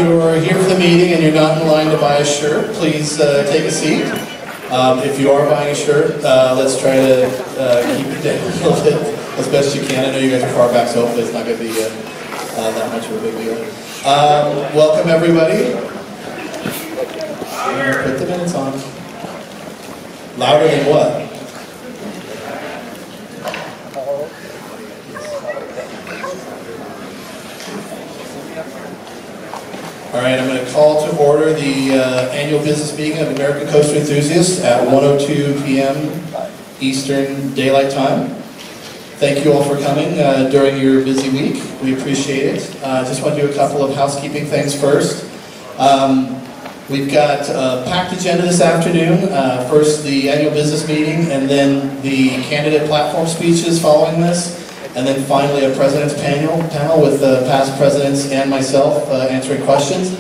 you are here for the meeting and you're not in line to buy a shirt, please take a seat. If you are buying a shirt, let's try to keep it down a little bit as best you can. I know you guys are far back, so hopefully it's not going to be that much of a big deal. Welcome, everybody. Put the minutes on. Louder than what? All right, I'm going to call to order the annual business meeting of American Coaster Enthusiasts at 1:02 p.m. Eastern Daylight Time. Thank you all for coming during your busy week. We appreciate it. I just want to do a couple of housekeeping things first. We've got a packed agenda this afternoon. First, the annual business meeting, and then the candidate platform speeches following this. And then finally a president's panel with past presidents and myself answering questions.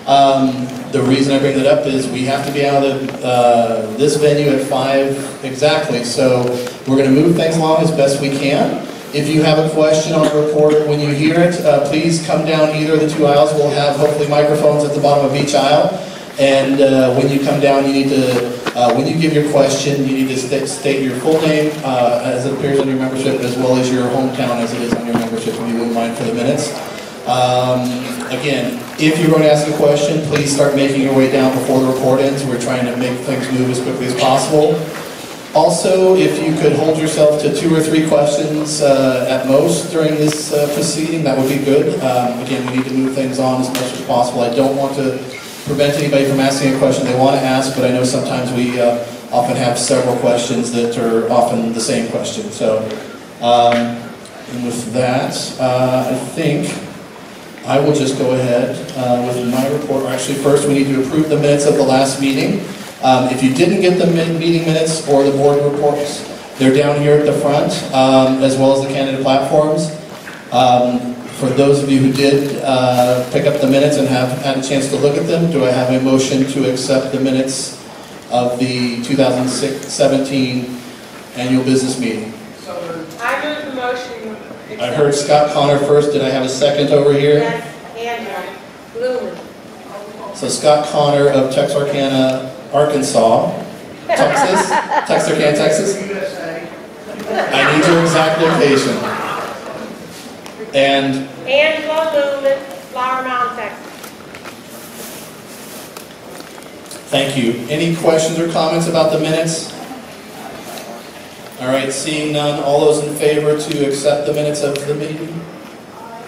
The reason I bring that up is we have to be out of this venue at 5 exactly. So we're going to move things along as best we can. If you have a question on the report, when you hear it, please come down either of the two aisles. We'll have hopefully microphones at the bottom of each aisle. And when you come down, you need to, when you give your question, you need to state your full name as it appears on your membership, as well as your hometown as it is on your membership, if you wouldn't mind for the minutes. Again, if you're going to ask a question, please start making your way down before the report ends. We're trying to make things move as quickly as possible. Also, if you could hold yourself to 2 or 3 questions at most during this proceeding, that would be good. Again, we need to move things on as much as possible. I don't want to prevent anybody from asking a question they want to ask, but I know sometimes we often have several questions that are often the same question. So, and with that, I think I will just go ahead with my report. Actually, first we need to approve the minutes of the last meeting. If you didn't get the meeting minutes or the board reports, they're down here at the front, as well as the candidate platforms. For those of you who did pick up the minutes and have had a chance to look at them, do I have a motion to accept the minutes of the 2017 annual business meeting? I move the motion. I heard Scott Connor first. Did I have a second over here? Yes, and Lumen. So Scott Connor of Texarkana, Arkansas. Texarkana, Texas? I need your exact location. And Angela Lumen, Flower Mound, Texas. Thank you. Any questions or comments about the minutes? All right, seeing none, all those in favor to accept the minutes of the meeting?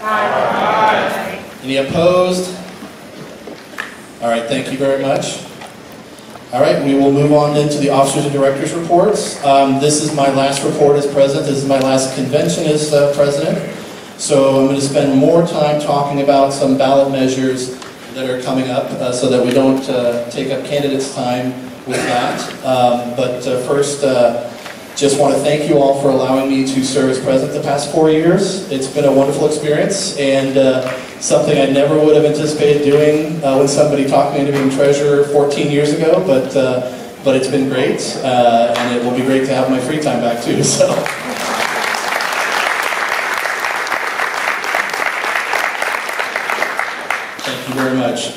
Aye. Any opposed? All right, thank you very much. All right, we will move on into the officers and directors reports. This is my last report as president. This is my last convention as president. So I'm going to spend more time talking about some ballot measures that are coming up so that we don't take up candidates' time with that. But first, just want to thank you all for allowing me to serve as president the past 4 years. It's been a wonderful experience and something I never would have anticipated doing when somebody talked me into being treasurer 14 years ago, but it's been great, and it will be great to have my free time back too. So. Very much.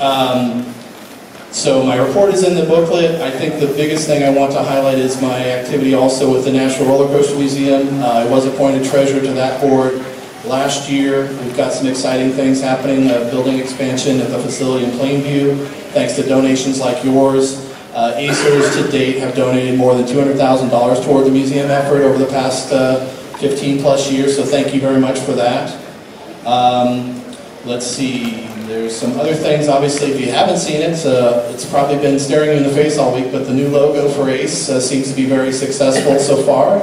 So my report is in the booklet. I think the biggest thing I want to highlight is my activity also with the National Roller Coaster Museum. I was appointed treasurer to that board last year. We've got some exciting things happening, building expansion at the facility in Plainview, thanks to donations like yours. ACERS to date have donated more than $200,000 toward the museum effort over the past 15 plus years, so thank you very much for that. Let's see. There's some other things, obviously, if you haven't seen it, it's probably been staring you in the face all week, but the new logo for ACE seems to be very successful so far,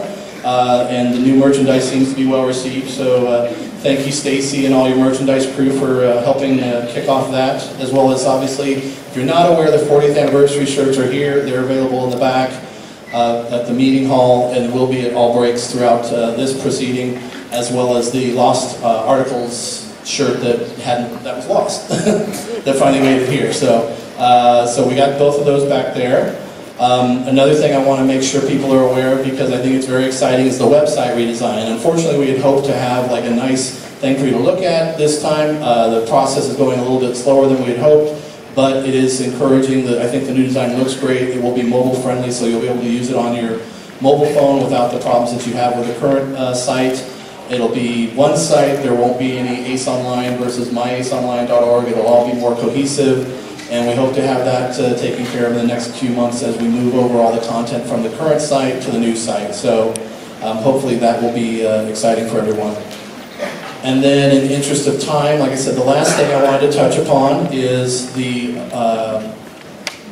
and the new merchandise seems to be well received, so thank you, Stacy, and all your merchandise crew for helping kick off that, as well as, obviously, if you're not aware, the 40th anniversary shirts are here. They're available in the back at the meeting hall, and will be at all breaks throughout this proceeding, as well as the Lost Articles shirt that was lost that finally made it here. So we got both of those back there. Another thing I want to make sure people are aware of, because I think it's very exciting, is the website redesign. Unfortunately, we had hoped to have like a nice thing for you to look at this time. The process is going a little bit slower than we had hoped, but it is encouraging. I think the new design looks great. It will be mobile friendly, so you'll be able to use it on your mobile phone without the problems that you have with the current site. It'll be one site. There won't be any SFNEOnline versus mySFNEOnline.org. It'll all be more cohesive. And we hope to have that taken care of in the next few months as we move over all the content from the current site to the new site. So hopefully that will be exciting for everyone. And then in the interest of time, like I said, the last thing I wanted to touch upon is the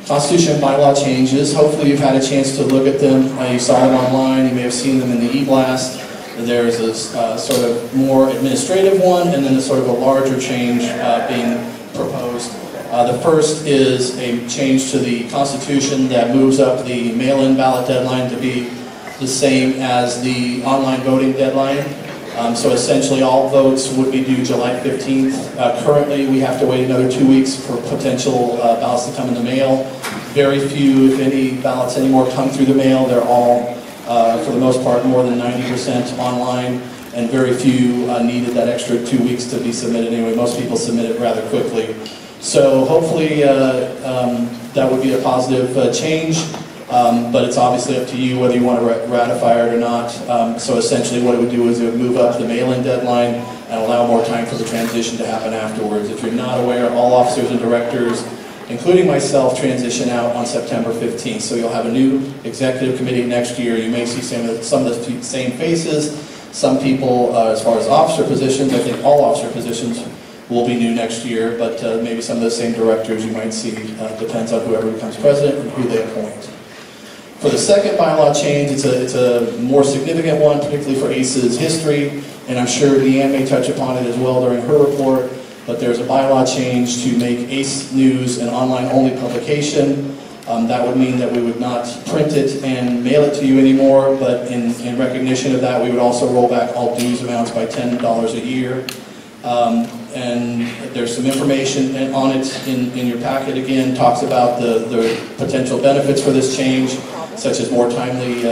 Constitution and bylaw changes. Hopefully you've had a chance to look at them. You saw them online. You may have seen them in the e-blast. There's a sort of more administrative one, and then a sort of a larger change being proposed. The first is a change to the Constitution that moves up the mail-in ballot deadline to be the same as the online voting deadline. So essentially all votes would be due July 15th. Currently we have to wait another 2 weeks for potential ballots to come in the mail. Very few, if any, ballots anymore come through the mail. They're all, for the most part, more than 90% online, and very few needed that extra 2 weeks to be submitted anyway. Most people submit it rather quickly. So hopefully that would be a positive change, but it's obviously up to you whether you want to ratify it or not. So essentially what it would do is it would move up the mail-in deadline and allow more time for the transition to happen afterwards. If you're not aware, all officers and directors, including myself, transition out on September 15th. So you'll have a new executive committee next year. You may see some of the same faces. Some people, as far as officer positions, I think all officer positions will be new next year, but maybe some of the same directors you might see. Depends on whoever becomes president and who they appoint. For the second bylaw change, it's a more significant one, particularly for ACE's history, and I'm sure Leanne may touch upon it as well during her report, but there's a bylaw change to make ACE News an online-only publication. That would mean that we would not print it and mail it to you anymore, but in recognition of that, we would also roll back all dues amounts by $10 a year. And there's some information on it in your packet. Again, talks about the potential benefits for this change, such as more timely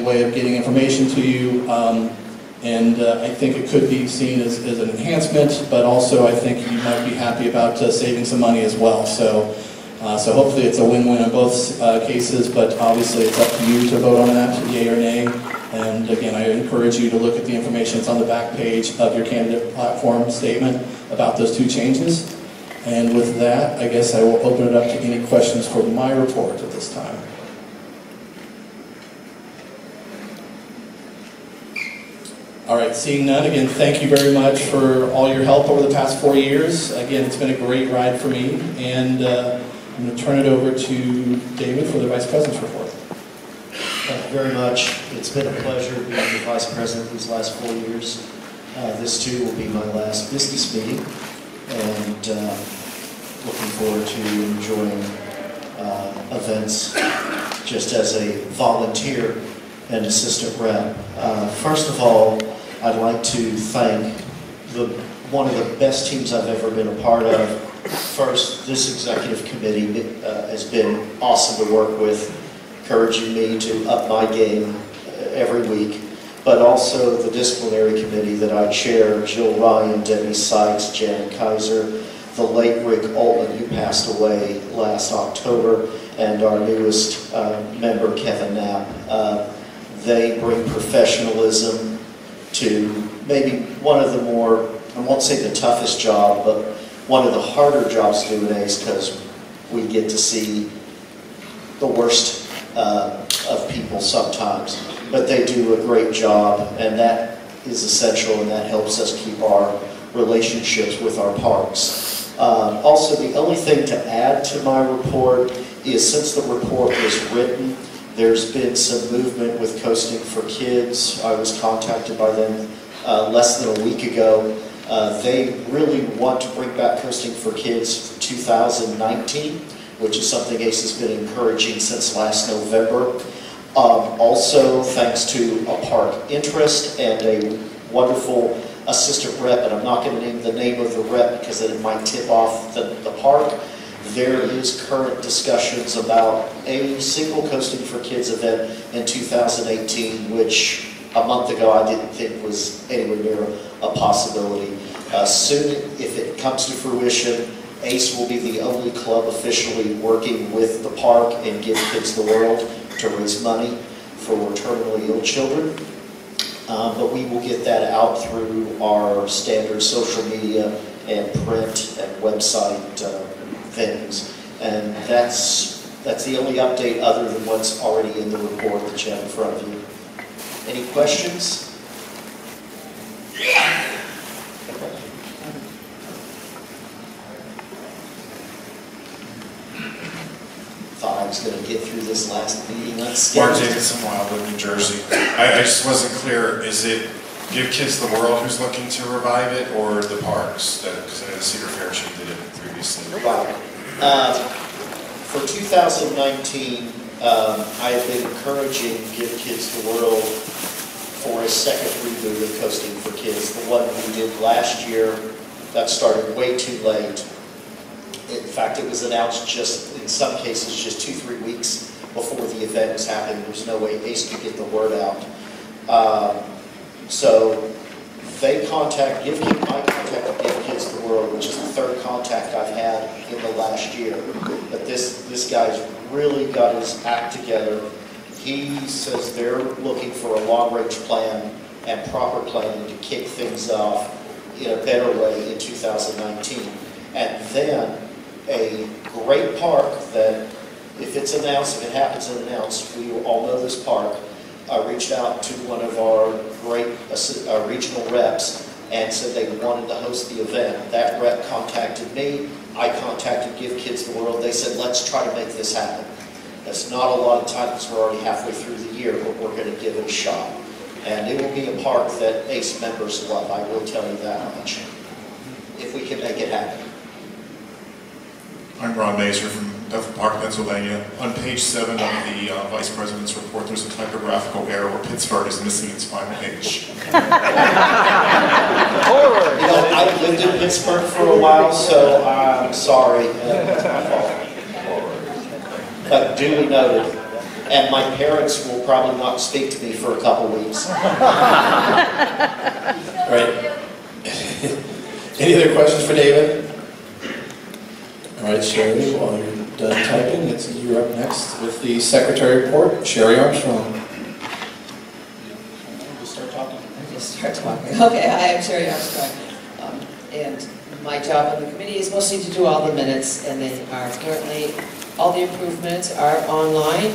way of getting information to you. I think it could be seen as an enhancement, but also I think you might be happy about saving some money as well. So hopefully it's a win-win in both cases, but obviously it's up to you to vote on that, yay or nay. And again, I encourage you to look at the information that's on the back page of your candidate platform statement about those two changes. And with that, I guess I will open it up to any questions for my report at this time. All right, seeing none, again, thank you very much for all your help over the past 4 years. Again, it's been a great ride for me, and I'm going to turn it over to David for the Vice President's report. Thank you very much. It's been a pleasure being the Vice President these last 4 years. This too will be my last business meeting, and looking forward to enjoying events just as a volunteer and assistant rep. First of all, I'd like to thank one of the best teams I've ever been a part of. First, this executive committee has been awesome to work with, encouraging me to up my game every week, but also the disciplinary committee that I chair, Jill Ryan, Debbie Sykes, Jan Kaiser, the late Rick Altman, who passed away last October, and our newest member, Kevin Knapp. They bring professionalism to maybe one of the more, I won't say the toughest job, but one of the harder jobs to do in ACE, because we get to see the worst of people sometimes. But they do a great job, and that is essential, and that helps us keep our relationships with our parks. Also, the only thing to add to my report is, since the report was written, there's been some movement with Coasting for Kids. I was contacted by them less than a week ago. They really want to bring back Coasting for Kids for 2019, which is something ACE has been encouraging since last November. Also, thanks to a park interest and a wonderful assistant rep, and I'm not going to name the name of the rep because it might tip off the park, There is current discussions about a single Coasting for Kids event in 2018, which a month ago I didn't think was anywhere near a possibility. Soon, if it comes to fruition, ACE will be the only club officially working with the park and Give Kids the World to raise money for terminally ill children. But we will get that out through our standard social media and print and website venues. And that's the only update other than what's already in the report that you have in front of you. Any questions? Thought I was going to get through this last meeting. Mark Jacobson, Wildwood, New Jersey. I just wasn't clear. Is it Give Kids the World who's looking to revive it, or the parks? Because I know the Cedar Fair Chief did it previously. Right. For 2019, I have been encouraging Give Kids the World for a second reboot of Coasting for Kids. The one we did last year, that started way too late. In fact, it was announced just, in some cases, just 2-3 weeks before the event was happening. There was no way ACE could get the word out. So I contacted Give Kids the World, which is the third contact I've had in the last year. But this guy's really got his act together. He says they're looking for a long-range plan and proper planning to kick things off in a better way in 2019. And then a great park that, if it's announced, if it happens and announced, we will all know this park. I reached out to one of our great regional reps and said they wanted to host the event. That rep contacted me. I contacted Give Kids the World. They said, let's try to make this happen. That's not a lot of time because we're already halfway through the year, but we're going to give it a shot. And it will be a park that ACE members love, I will tell you that much, if we can make it happen. I'm Ron Mazer from Bethel Park, Pennsylvania. On page 7 of the Vice President's report, there's a typographical error where Pittsburgh is missing its final H. I've lived in Pittsburgh for a while, so I'm sorry. But duly noted. And my parents will probably not speak to me for a couple weeks. All right. Any other questions for David? All right, Sherry, while you're done typing, you're up next with the Secretary report. Sherry Armstrong. Just start talking. Okay, hi, I'm Sherry Armstrong. And my job on the committee is mostly to do all the minutes, and they are currently, all the approved minutes are online.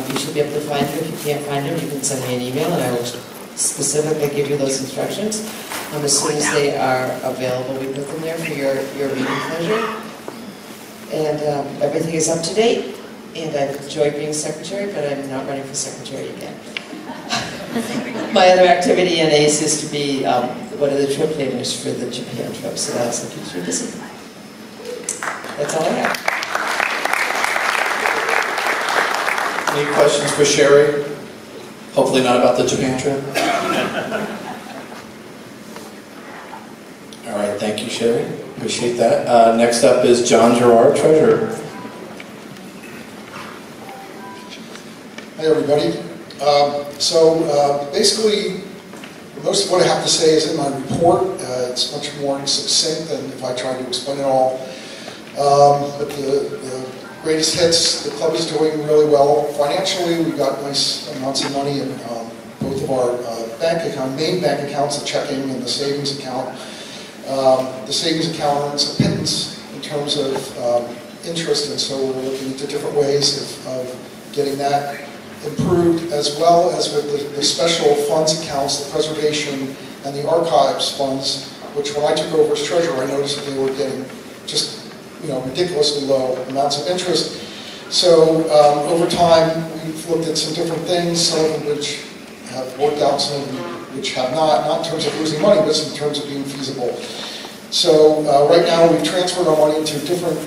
You should be able to find them. If you can't find them, you can send me an email, and I will specifically give you those instructions. As soon as they are available, we put them there for your reading pleasure. And everything is up to date. And I've enjoyed being secretary, but I'm not running for secretary again. My other activity in ACE is to be one of the trip planners for the Japan trip, so that also keeps me busy. That's all I have. Any questions for Sherry? Hopefully not about the Japan trip. All right, thank you, Sherry. Appreciate that. Next up is John Gerard, Treasurer. Hi, everybody. Basically, most of what I have to say is in my report. It's much more succinct than if I tried to explain it all. But the greatest hits, the club is doing really well. Financially, we've got nice amounts of money in both of our main bank accounts, the checking and the savings account. The savings account earns a pittance in terms of interest, and so we're looking into different ways of getting that improved, as well as with the special funds accounts, the preservation and the archives funds, which when I took over as treasurer, I noticed that they were getting just ridiculously low amounts of interest. So over time, we've looked at some different things, some of which have worked out, some of them which have not in terms of losing money, but in terms of being feasible. So right now, we've transferred our money into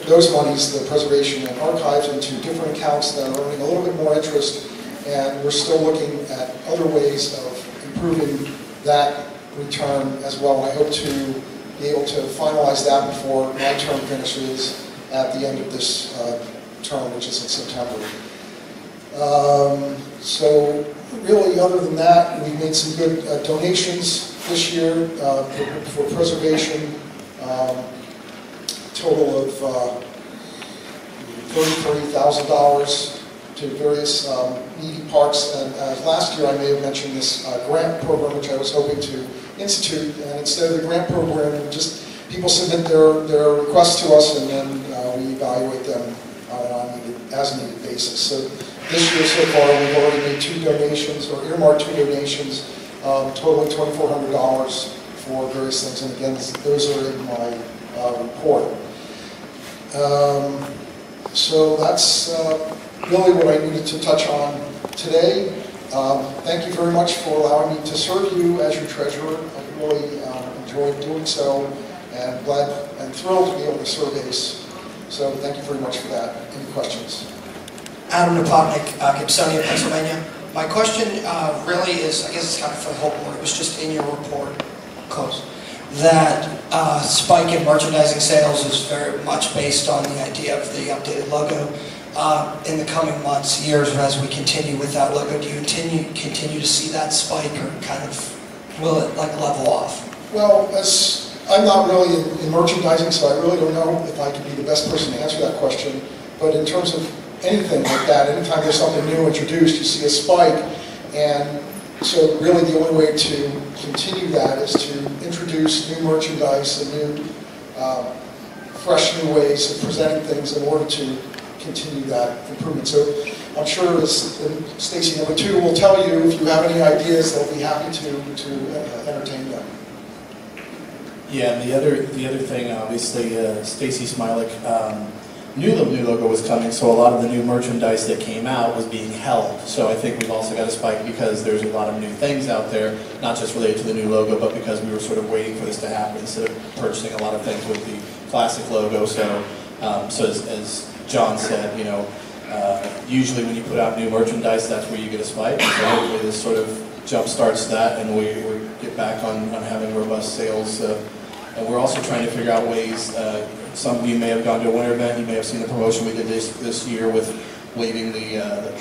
those monies, the preservation and archives, into different accounts that are earning a little bit more interest, and we're still looking at other ways of improving that return as well. And I hope to be able to finalize that before my term finishes at the end of this term, which is in September. So really, other than that, we made some good donations this year for preservation, total of $30,000 to various needy parks. And last year I may have mentioned this grant program which I was hoping to institute, and instead of the grant program, just people submit their requests to us, and then we evaluate them on an as-needed basis. So this year so far we've already made 2 donations, or earmarked 2 donations, totaling $2,400 for various things, and again, those are in my report. So that's really what I needed to touch on today. Thank you very much for allowing me to serve you as your treasurer. I really enjoyed doing so, and glad and thrilled to be able to serve ACE. So thank you very much for that. Any questions? Adam Napotnik, Gibsonia, Pennsylvania. My question really is, I guess it's kind of for the whole board, it was just in your report, close, that spike in merchandising sales is very much based on the idea of the updated logo. In the coming months, years, as we continue with that logo, do you continue to see that spike, or kind of, will it like level off? Well, I'm not really in merchandising, so I really don't know if I can be the best person to answer that question. But in terms of anything like that, anytime there's something new introduced, you see a spike. And so really the only way to continue that is to introduce new merchandise and new, fresh new ways of presenting things in order to continue that improvement. So I'm sure Stacy number 2 will tell you if you have any ideas, they'll be happy to entertain them. Yeah, and the other thing, obviously, Stacy Smilik knew the new logo was coming, so a lot of the new merchandise that came out was being held. So I think we've also got a spike because there's a lot of new things out there, not just related to the new logo, but because we were sort of waiting for this to happen instead of purchasing a lot of things with the classic logo. So, as John said, you know, usually when you put out new merchandise, that's where you get a spike. So hopefully this sort of jump starts that, and we get back on having robust sales. And we're also trying to figure out ways. Some of you may have gone to a winter event. You may have seen the promotion we did this year with waiving the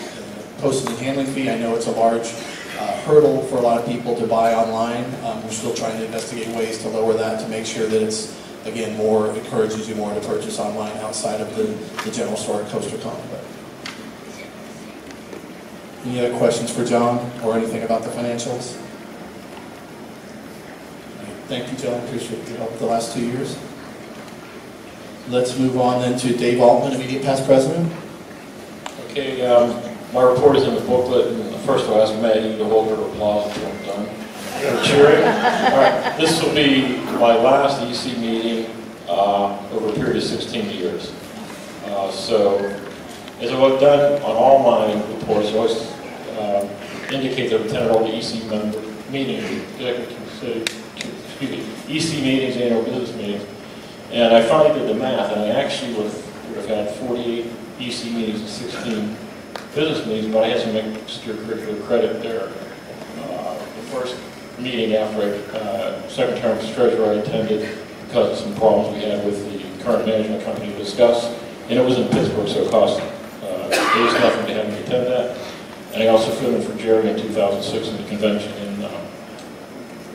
postage and handling fee. I know it's a large hurdle for a lot of people to buy online. We're still trying to investigate ways to lower that, to make sure that it's, again, encourages you more to purchase online outside of the general store at CoasterCon. Any other questions for John or anything about the financials? Thank you, John. Appreciate your help the last 2 years. Let's move on then to Dave Altman, immediate past president. Okay, my report is in the booklet, and first I'll ask Maggie to hold her applause until I'm done. Cheering. All right, this will be my last EC meeting over a period of 16 years. So, as I've done on all my reports, I always indicate that I've attended all the EC member meetings, EC meetings, annual business meetings. And I finally did the math, and I actually would have had 48 EC meetings and 16 business meetings, but I had some extracurricular credit there. The first meeting after second term as treasurer I attended because of some problems we had with the current management company to discuss, and it was in Pittsburgh, so it cost there was nothing to have me attend that. And I also filled in for Jerry in 2006 in the convention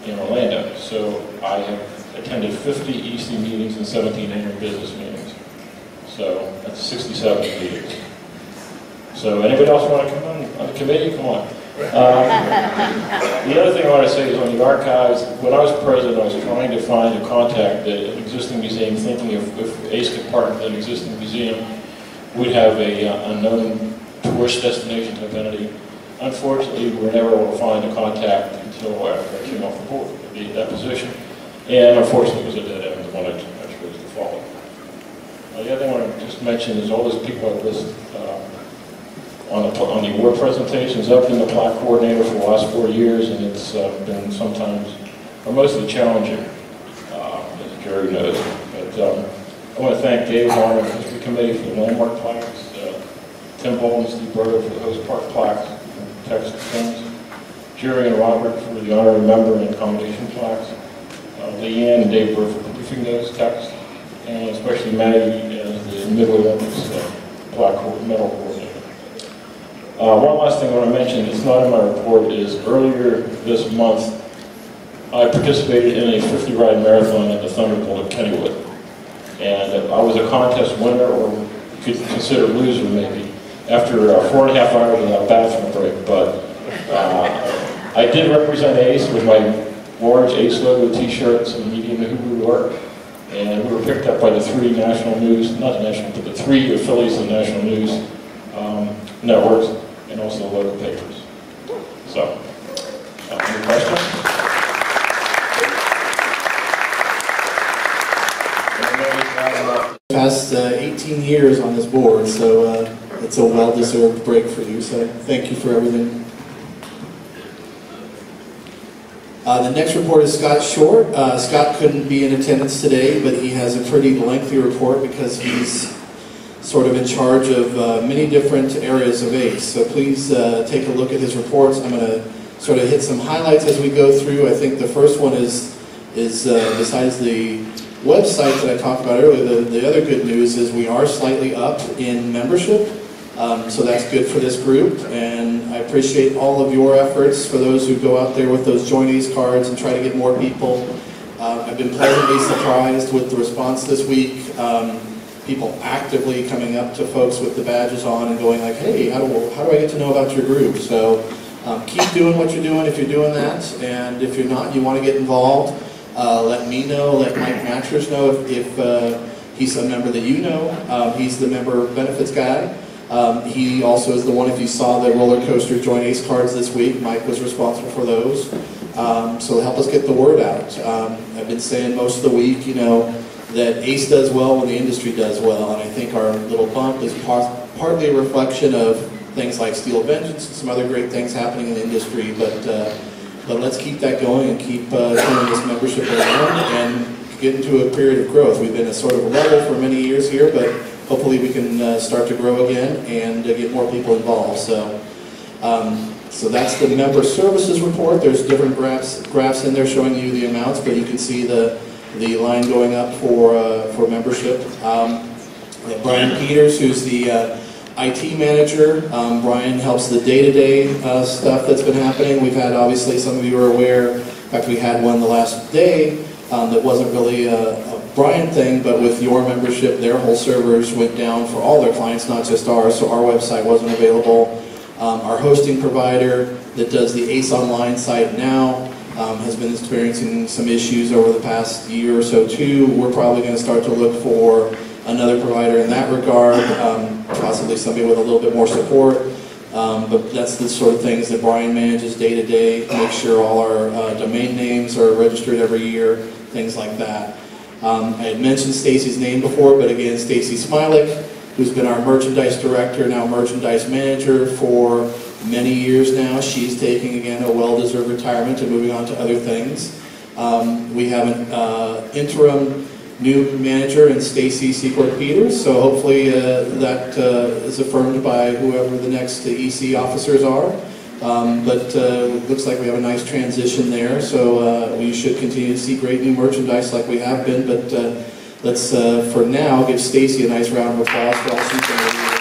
in Orlando. So I have attended 50 EC meetings and 17 annual business meetings. So that's 67 meetings. So anybody else want to come on the committee? Come on. The other thing I want to say is on the archives, when I was president, I was trying to find a contact at an existing museum, thinking if ACE could partner with an existing museum, we'd have a unknown tourist destination type entity. Unfortunately, we were never able to find a contact until after I came off the board, that position. And unfortunately, it was a dead end, the one I chose to follow. The other thing I want to just mention is all those people I've listed on the award presentations. I've been the plaque coordinator for the last 4 years, and it's been sometimes, or mostly challenging, as Jerry knows. But I want to thank Dave Warner and the History Committee for the landmark plaques, Tim Bowles and Steve Berger for the Host Park plaques and text things, Jerry and Robert for the honorary member and accommodation plaques, Leanne and Dave Burr for proofing those texts, and especially Maggie as the the Midway Olympics black medal coordinator. One last thing I want to mention, it's not in my report, is earlier this month, I participated in a 50-ride marathon at the Thunderbolt at Kennywood. And I was a contest winner, or you could consider loser maybe, after 4.5 hours without bathroom break. But I did represent ACE with my large ACE logo t-shirt and some medium Who work. And we were picked up by the 3 national news, not the national, but the 3 affiliates of the national news networks and also the local papers. So, any questions? Past 18 years on this board, so it's a well-deserved break for you, so thank you for everything. The next report is Scott Short. Scott couldn't be in attendance today, but he has a pretty lengthy report because he's sort of in charge of many different areas of ACE. So please take a look at his reports. I'm going to sort of hit some highlights as we go through. I think the first one is besides the website that I talked about earlier, the other good news is we are slightly up in membership. So that's good for this group, and I appreciate all of your efforts for those who go out there with those Join ACE cards and try to get more people. I've been pleasantly surprised with the response this week. People actively coming up to folks with the badges on and going like, hey, how do I get to know about your group? So keep doing what you're doing if you're doing that, and if you're not, you want to get involved, let me know, let Mike Matchers know if he's a member that you know. He's the member benefits guy. He also is the one, if you saw the roller coaster Join ACE cards this week, Mike was responsible for those. So help us get the word out. I've been saying most of the week, you know, that ACE does well when the industry does well, and I think our little bump is partly a reflection of things like Steel Vengeance and some other great things happening in the industry, but let's keep that going and keep turning this membership around and get into a period of growth. We've been a sort of level for many years here, but hopefully we can start to grow again and get more people involved. So, so that's the member services report. There's different graphs in there showing you the amounts, but you can see the line going up for membership. Brian Peters, who's the IT manager. Brian helps the day-to-day stuff that's been happening. We've had, obviously, some of you are aware, in fact we had one the last day that wasn't really a Brian thing, but with your membership, their whole servers went down for all their clients, not just ours, so our website wasn't available. Our hosting provider that does the SFNEOnline site now has been experiencing some issues over the past year or so too. We're probably going to start to look for another provider in that regard, possibly somebody with a little bit more support. But that's the sort of things that Brian manages day to day, make sure all our domain names are registered every year, things like that. I had mentioned Stacy's name before, but again, Stacy Smilik, who's been our merchandise director, now merchandise manager for many years now. She's taking, again, a well-deserved retirement and moving on to other things. We have an interim new manager in Stacy Secord Peters, so hopefully that is affirmed by whoever the next EC officers are. But it looks like we have a nice transition there, so we should continue to see great new merchandise like we have been, but let's, for now, give Stacy a nice round of applause for all she's done over the years.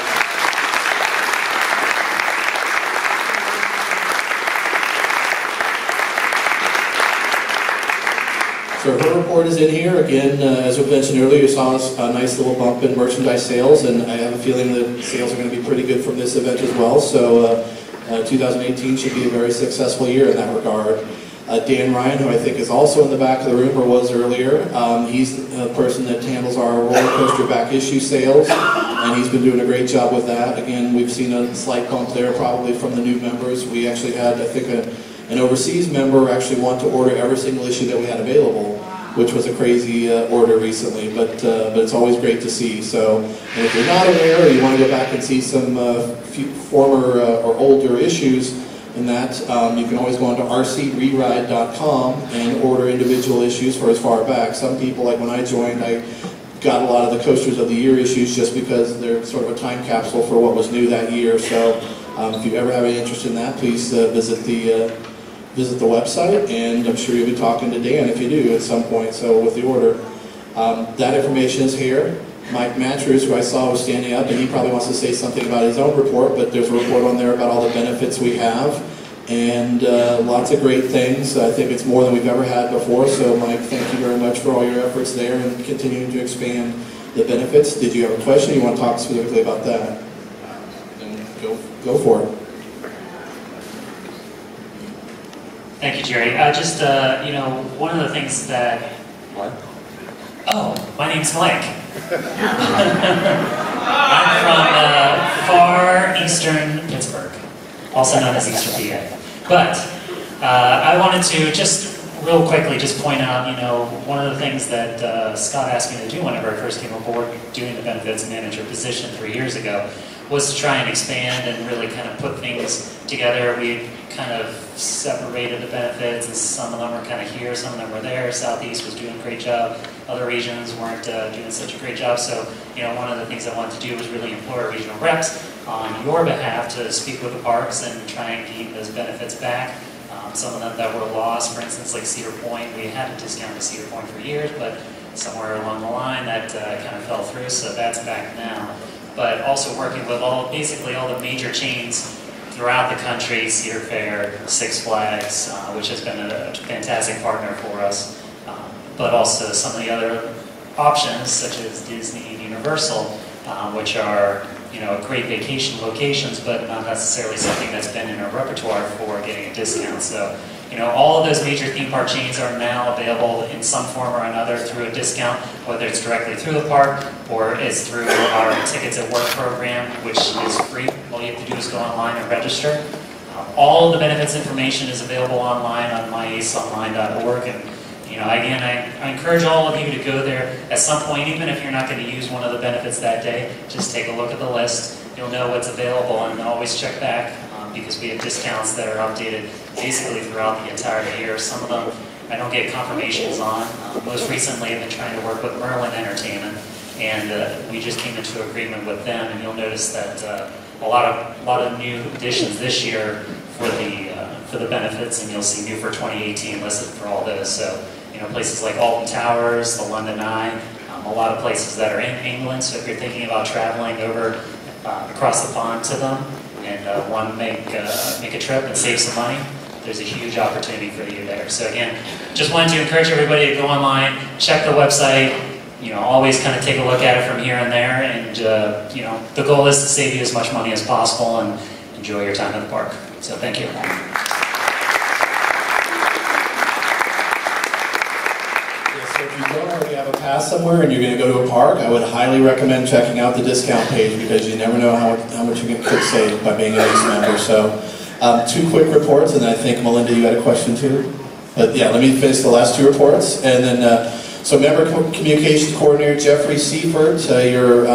So her report is in here. Again, as we mentioned earlier, you saw a nice little bump in merchandise sales, and I have a feeling that sales are going to be pretty good from this event as well. So 2018 should be a very successful year in that regard. Dan Ryan, who I think is also in the back of the room, or was earlier, he's the person that handles our roller coaster back issue sales, and he's been doing a great job with that. Again, we've seen a slight bump there probably from the new members. We actually had, I think, an overseas member actually want to order every single issue that we had available, which was a crazy order recently, but it's always great to see. So, and if you're not aware, or you want to go back and see some former or older issues in that, you can always go onto rcreride.com and order individual issues for as far back. Some people, like when I joined, I got a lot of the Coasters of the Year issues just because they're sort of a time capsule for what was new that year. So if you ever have any interest in that, please visit the website, and I'm sure you'll be talking to Dan if you do at some point, so with the order. That information is here. Mike Matchers, who I saw was standing up, and he probably wants to say something about his own report, but there's a report on there about all the benefits we have, and lots of great things. I think it's more than we've ever had before, so Mike, thank you very much for all your efforts there and continuing to expand the benefits. Did you have a question? You want to talk specifically about that? Then go for it. Thank you, Jerry. You know, one of the things that... What? Oh, my name's Mike. I'm from far eastern Pittsburgh, also known as Eastern PA. But I wanted to just real quickly just point out, you know, one of the things that Scott asked me to do whenever I first came aboard doing the benefits manager position 3 years ago was to try and expand and really kind of put things together. We kind of separated the benefits, and some of them were kind of here, some of them were there. Southeast was doing a great job. Other regions weren't doing such a great job. So, you know, one of the things I wanted to do was really employ our regional reps on your behalf to speak with the parks and try and keep those benefits back. Some of them that were lost, for instance, like Cedar Point, we had a discount to Cedar Point for years, but somewhere along the line that kind of fell through, so that's back now. But also working with basically all the major chains throughout the country, Cedar Fair, Six Flags, which has been a fantastic partner for us, but also some of the other options, such as Disney and Universal, which are, you know, great vacation locations, but not necessarily something that's been in our repertoire for getting a discount. So, you know, all of those major theme park chains are now available in some form or another through a discount, whether it's directly through the park or it's through our Tickets at Work program, which is free. All you have to do is go online and register. All of the benefits information is available online on myaceonline.org. And, you know, again, I encourage all of you to go there at some point, even if you're not going to use one of the benefits that day. Just take a look at the list. You'll know what's available, and always check back because we have discounts that are updated basically throughout the entire year. Some of them I don't get confirmations on. Most recently, I've been trying to work with Merlin Entertainment, and we just came into agreement with them. And you'll notice that a lot of new additions this year for the benefits, and you'll see new for 2018 listed for all those. So, you know, places like Alton Towers, the London Eye, a lot of places that are in England. So if you're thinking about traveling over across the pond to them and want to make a trip and save some money, there's a huge opportunity for you there. So again, just wanted to encourage everybody to go online, check the website, you know, always kind of take a look at it from here and there, and you know, the goal is to save you as much money as possible and enjoy your time at the park. So thank you. So if you don't already have a pass somewhere and you're going to go to a park, I would highly recommend checking out the discount page, because you never know how much you could save by being an ACE member. So 2 quick reports, and I think, Melinda, you had a question too? But yeah, let me finish the last 2 reports. And then, so Member Communications Coordinator Jeffrey Seifert, your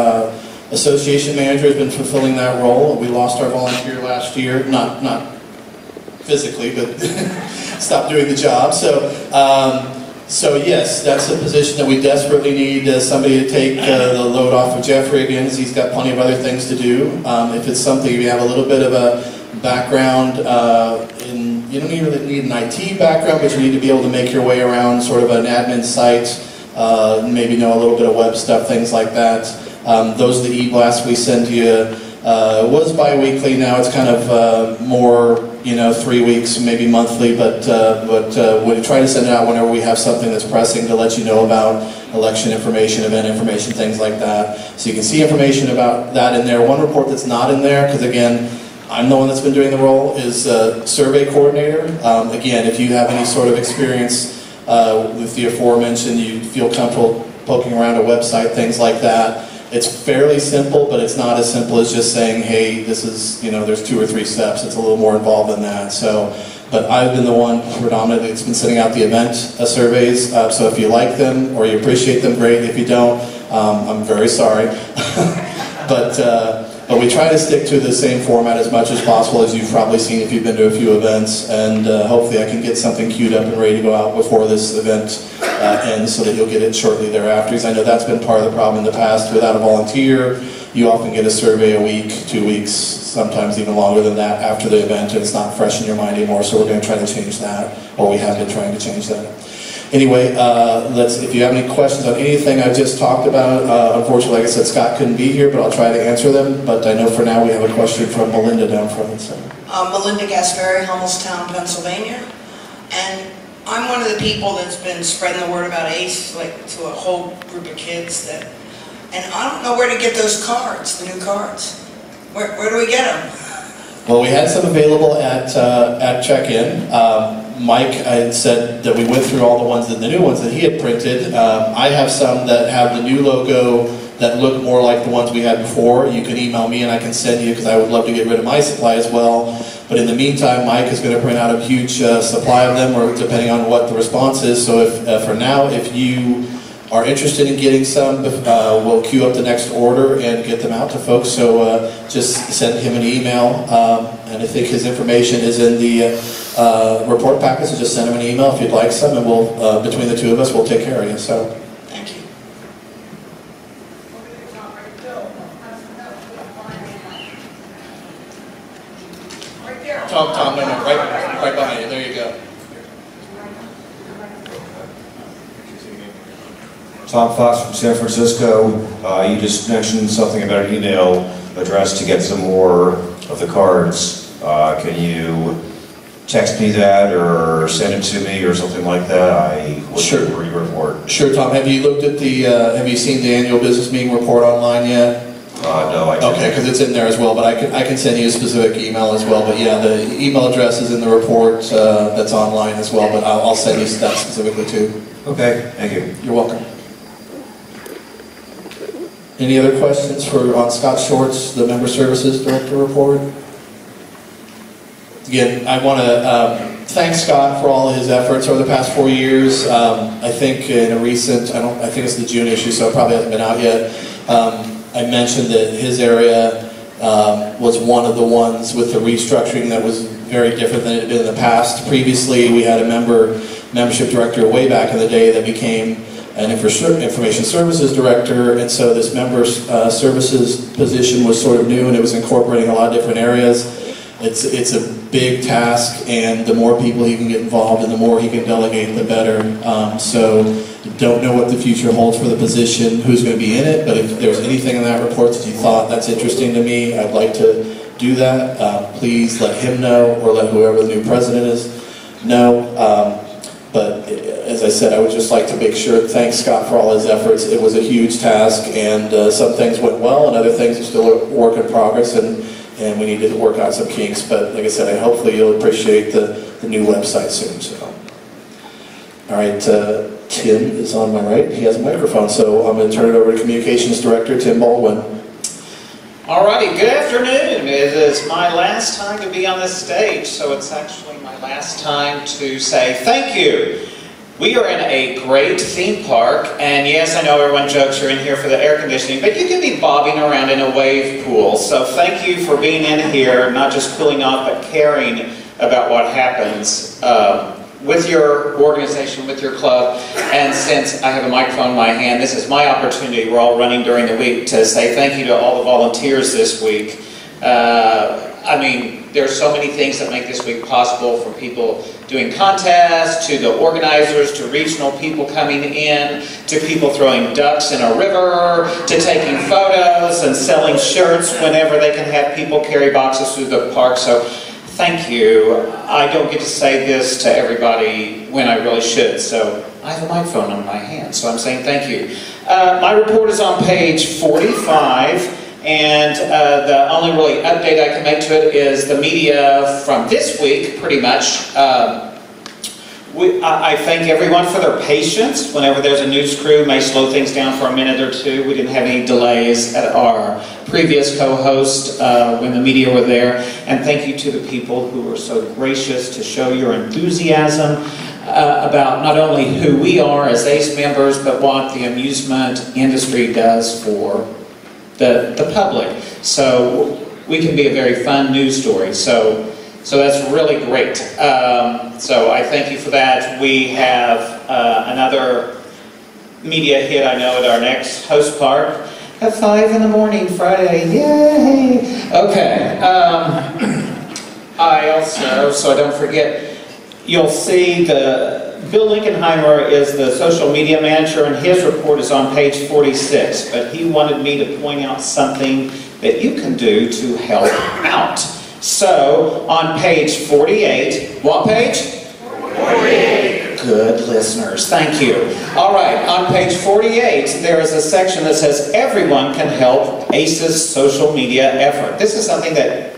association manager, has been fulfilling that role. We lost our volunteer last year, not physically, but stopped doing the job. So yes, that's a position that we desperately need somebody to take the load off of Jeffrey again, as he's got plenty of other things to do. If it's something, if you have a little bit of a background you don't even really need an IT background, but you need to be able to make your way around sort of an admin site, maybe know a little bit of web stuff, things like that. Those are the e-blasts we send to you. It was bi-weekly, now it's kind of more, you know, 3 weeks, maybe monthly, but we try to send it out whenever we have something that's pressing to let you know about election information, event information, things like that. So you can see information about that in there. One report that's not in there, because again, I'm the one that's been doing the role, is survey coordinator. Again, if you have any sort of experience with the aforementioned, you feel comfortable poking around a website, things like that. It's fairly simple, but it's not as simple as just saying, hey, this is, you know, there's 2 or 3 steps. It's a little more involved than that. So, but I've been the one predominantly that's been sending out the event surveys. So if you like them or you appreciate them, great. If you don't, I'm very sorry. But we try to stick to the same format as much as possible, as you've probably seen if you've been to a few events, and hopefully I can get something queued up and ready to go out before this event ends, so that you'll get it shortly thereafter. Because I know that's been part of the problem in the past. Without a volunteer, you often get a survey a week, 2 weeks, sometimes even longer than that after the event, and it's not fresh in your mind anymore, so we're going to try to change that, or we have been trying to change that. Anyway, if you have any questions on anything I've just talked about, unfortunately, like I said, Scott couldn't be here, but I'll try to answer them. But I know for now we have a question from Melinda down front. So. Melinda Gaspari, Hummelstown, Pennsylvania. And I'm one of the people that's been spreading the word about ACE to a whole group of kids and I don't know where to get those cards, the new cards. Where do we get them? Well, we had some available at check-in. Mike had said that we went through all the new ones that he had printed. I have some that have the new logo that look more like the ones we had before. You can email me and I can send you, because I would love to get rid of my supply as well. But in the meantime, Mike is going to print out a huge supply of them, or depending on what the response is. So for now, if you are interested in getting some, we'll queue up the next order and get them out to folks. So just send him an email, and I think his information is in the report packet, so just send him an email if you'd like some, and we'll, between the two of us, we'll take care of you. So. Thank you. Tom, no, right behind you. There you go. Tom Fox from San Francisco. You just mentioned something about an email address to get some more of the cards. Can you text me that or send it to me or something like that? I would Sure. for your report. Sure, Tom. Have you looked at have you seen the annual business meeting report online yet? No, I didn't. Okay, because it's in there as well, but I can send you a specific email as well. But yeah, the email address is in the report that's online as well, but I'll send you that specifically too. Okay, thank you. You're welcome. Any other questions on Scott Short's, the Member Services Director report? Again, I want to thank Scott for all of his efforts over the past 4 years. I think in a recent, I think it's the June issue, so it probably hasn't been out yet. I mentioned that his area was one of the ones with the restructuring that was very different than it had been in the past. Previously, we had a membership director way back in the day that became an information services director, and so this member services position was sort of new, and it was incorporating a lot of different areas. It's a big task, and the more people he can get involved and the more he can delegate, the better. So don't know what the future holds for the position, who's going to be in it, but if there's anything in that report that you thought that's interesting to me, I'd like to do that. Please let him know, or let whoever the new president is know. But as I said, I would just like to make sure, thank Scott for all his efforts. It was a huge task, and some things went well, and other things are still a work in progress, and we need to work out some kinks. But like I said, hopefully you'll appreciate the new website soon. So, all right, Tim is on my right. He has a microphone, so I'm going to turn it over to Communications Director Tim Baldwin. Alrighty, good afternoon. It is my last time to be on this stage, so it's actually my last time to say thank you. We are in a great theme park, and yes, I know everyone jokes you're in here for the air conditioning, but you can be bobbing around in a wave pool. So thank you for being in here, not just cooling off, but caring about what happens with your organization, with your club. And since I have a microphone in my hand, this is my opportunity. We're all running during the week to say thank you to all the volunteers this week. I mean, there's so many things that make this week possible, from people doing contests, to the organizers, to regional people coming in, to people throwing ducks in a river, to taking photos and selling shirts whenever they can have people carry boxes through the park. So thank you. I don't get to say this to everybody when I really should, so I have a microphone in my hand, so I'm saying thank you. My report is on page 45. And the only really update I can make to it is the media from this week, pretty much. I thank everyone for their patience. Whenever there's a news crew, may slow things down for a minute or two. We didn't have any delays at our previous co-host when the media were there. And thank you to the people who were so gracious to show your enthusiasm about not only who we are as ACE members, but what the amusement industry does for the public. So we can be a very fun news story. So that's really great. So I thank you for that. We have another media hit, I know, at our next host park at 5 in the morning Friday. Yay! Okay. I also, so I don't forget, you'll see the Bill Linkenheimer is the social media manager, and his report is on page 46, but he wanted me to point out something that you can do to help out. So, on page 48, what page? 48. Good listeners, thank you. All right, on page 48, there is a section that says, everyone can help ACE's social media effort. This is something that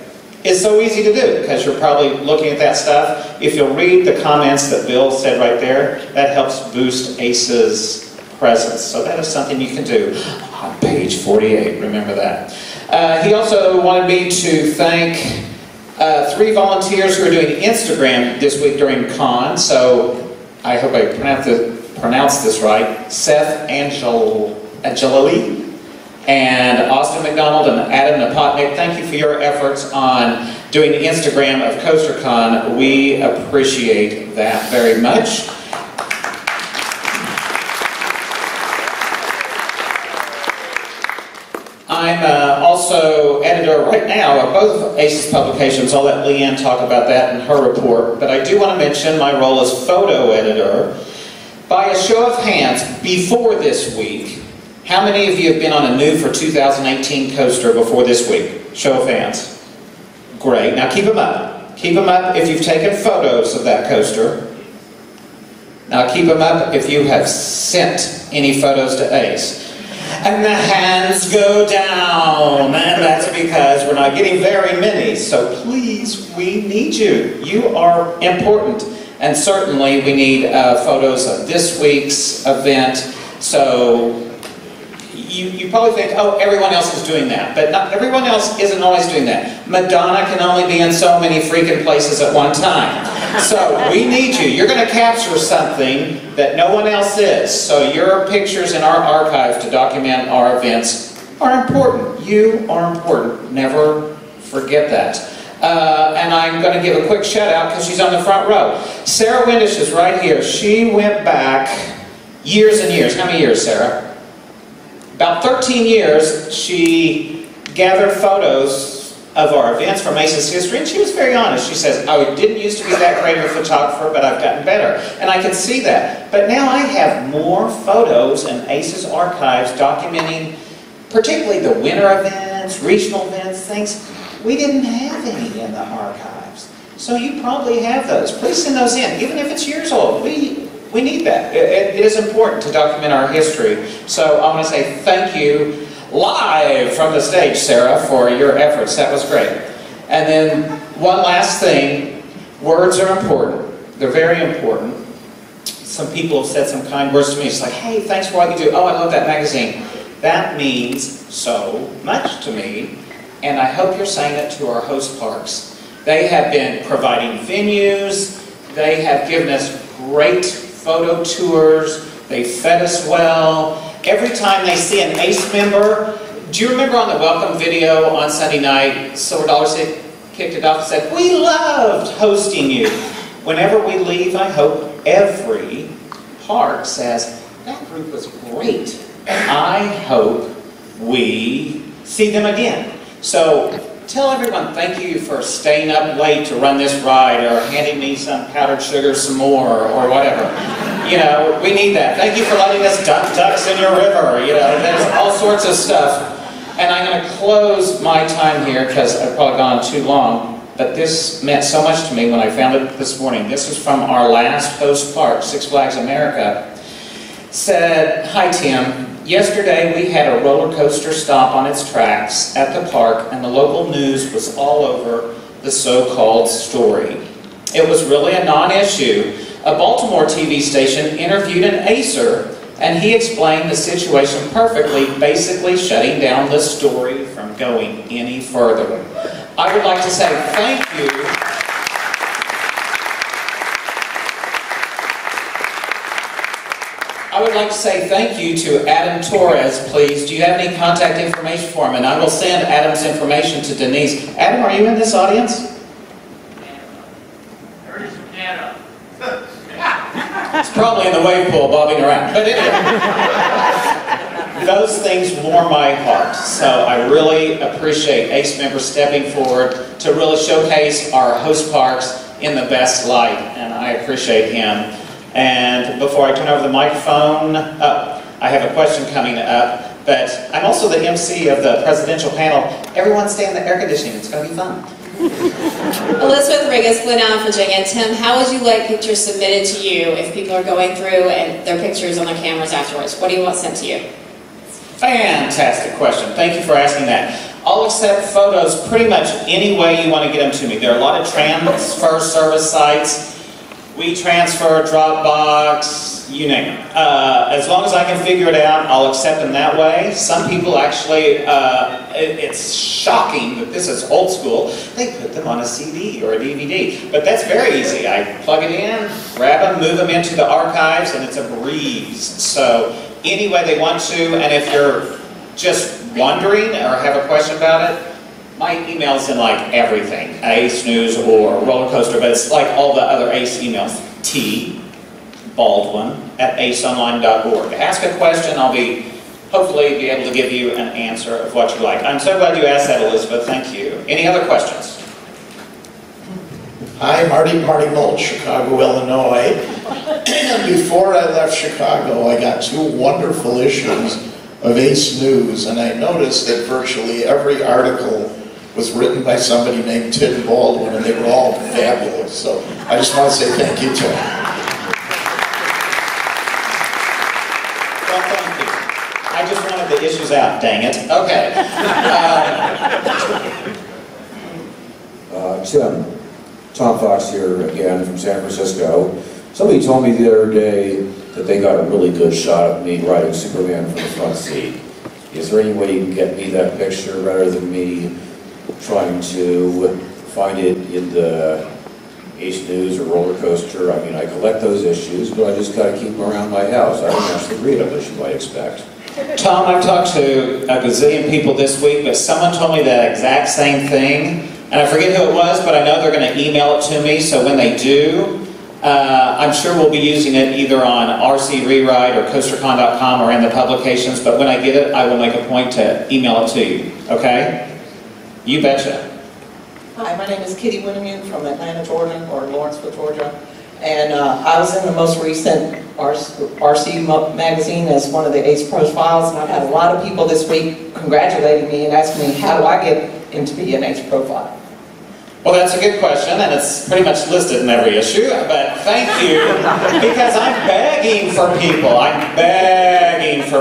is so easy to do, because you're probably looking at that stuff. If you'll read the comments that Bill said right there, that helps boost ACE's presence. So that is something you can do on page 48, remember that. He also wanted me to thank 3 volunteers who are doing Instagram this week during con. So I hope I pronounced this right. Seth Angelili and Austin McDonald and Adam Napotnik. Thank you for your efforts on doing the Instagram of CoasterCon. We appreciate that very much. I'm also editor right now of both ACES publications. I'll let Leanne talk about that in her report. But I do want to mention my role as photo editor. By a show of hands, before this week, how many of you have been on a new for 2018 coaster before this week? Show of hands. Great. Now keep them up. Keep them up if you've taken photos of that coaster. Now keep them up if you have sent any photos to ACE. And the hands go down, and that's because we're not getting very many. So please, we need you. You are important. And certainly we need photos of this week's event. So you probably think, oh, everyone else is doing that. But not everyone else isn't always doing that. Madonna can only be in so many freaking places at one time. So we need you. You're going to capture something that no one else is. So your pictures in our archive to document our events are important. You are important. Never forget that. And I'm going to give a quick shout out because she's on the front row. Sarah Windish is right here. She went back years and years. How many years, Sarah? About 13 years, she gathered photos of our events from ACES history, and she was very honest. She says, I didn't used to be that great of a photographer, but I've gotten better. And I can see that. But now I have more photos in ACES archives documenting particularly the winter events, regional events, things. We didn't have any in the archives. So you probably have those. Please send those in, even if it's years old. We need that. It is important to document our history. So I want to say thank you live from the stage, Sarah, for your efforts. That was great. And then one last thing. Words are important. They're very important. Some people have said some kind words to me. It's like, hey, thanks for what you do. Oh, I love that magazine. That means so much to me. And I hope you're saying it to our host parks. They have been providing venues. They have given us great photo tours. They fed us well. Every time they see an ACE member, do you remember on the welcome video on Sunday night, Silver Dollar kicked it off and said, we loved hosting you. Whenever we leave, I hope every park says, that group was great. And I hope we see them again. So tell everyone thank you for staying up late to run this ride, or handing me some powdered sugar some more, or whatever. You know, we need that. Thank you for letting us duck ducks in your river. You know, there's all sorts of stuff. And I'm going to close my time here because I've probably gone too long. But this meant so much to me when I found it this morning. This is from our last host park, Six Flags America. Said, hi Tim. Yesterday we had a roller coaster stop on its tracks at the park, and the local news was all over the so-called story. It was really a non-issue. A Baltimore TV station interviewed an ACER, and he explained the situation perfectly, basically shutting down the story from going any further. I would like to say thank you. I would like to say thank you to Adam Torres, please. Do you have any contact information for him? And I will send Adam's information to Denise. Adam, are you in this audience? It's probably in the wave pool bobbing around. But anyway, those things warm my heart. So I really appreciate ACE members stepping forward to really showcase our host parks in the best light. And I appreciate him. And before I turn over the microphone, I have a question coming up, but I'm also the MC of the presidential panel. Everyone stay in the air conditioning, it's going to be fun. Elizabeth Rigas, Glen Allen, Virginia. Tim, how would you like pictures submitted to you if people are going through and their pictures on their cameras afterwards? What do you want sent to you? Fantastic question. Thank you for asking that. I'll accept photos pretty much any way you want to get them to me. There are a lot of transfer service sites. WeTransfer, Dropbox, you name it. As long as I can figure it out, I'll accept them that way. Some people actually, it's shocking that this is old school, they put them on a CD or a DVD. But that's very easy. I plug it in, grab them, move them into the archives, and it's a breeze. So any way they want to, and if you're just wondering or have a question about it, my email's in like everything, Ace News or Roller Coaster, but it's like all the other Ace emails. tbaldwin@aceonline.org. Ask a question, I'll hopefully be able to give you an answer of what you like. I'm so glad you asked that, Elizabeth, thank you. Any other questions? Hi, Marty Mold, Chicago, Illinois. Before I left Chicago, I got 2 wonderful issues of Ace News, and I noticed that virtually every article was written by somebody named Tim Baldwin, and they were all fabulous. So I just want to say thank you to him. Well, thank you. I just wanted the issues out, dang it. Okay. Tim, Tom Fox here again from San Francisco. Somebody told me the other day that they got a really good shot of me riding Superman from the front seat. Is there any way you can get me that picture rather than me trying to find it in the Ace News or Roller Coaster? I mean, I collect those issues, but I just got to keep them around my house. I don't actually read them, as you might expect. Tom, I've talked to a gazillion people this week, but someone told me that exact same thing, and I forget who it was, but I know they're going to email it to me, so when they do, I'm sure we'll be using it either on RC Rewrite or coastercon.com or in the publications, but when I get it, I will make a point to email it to you, okay? You betcha. Hi, my name is Kitty Winnemute from Atlanta, Georgia, or Lawrenceville, Georgia. And I was in the most recent RC magazine as one of the Ace profiles, and I've had a lot of people this week congratulating me and asking me, how do I get into be an Ace profile? Well, that's a good question, and it's pretty much listed in every issue, but thank you, because I'm begging for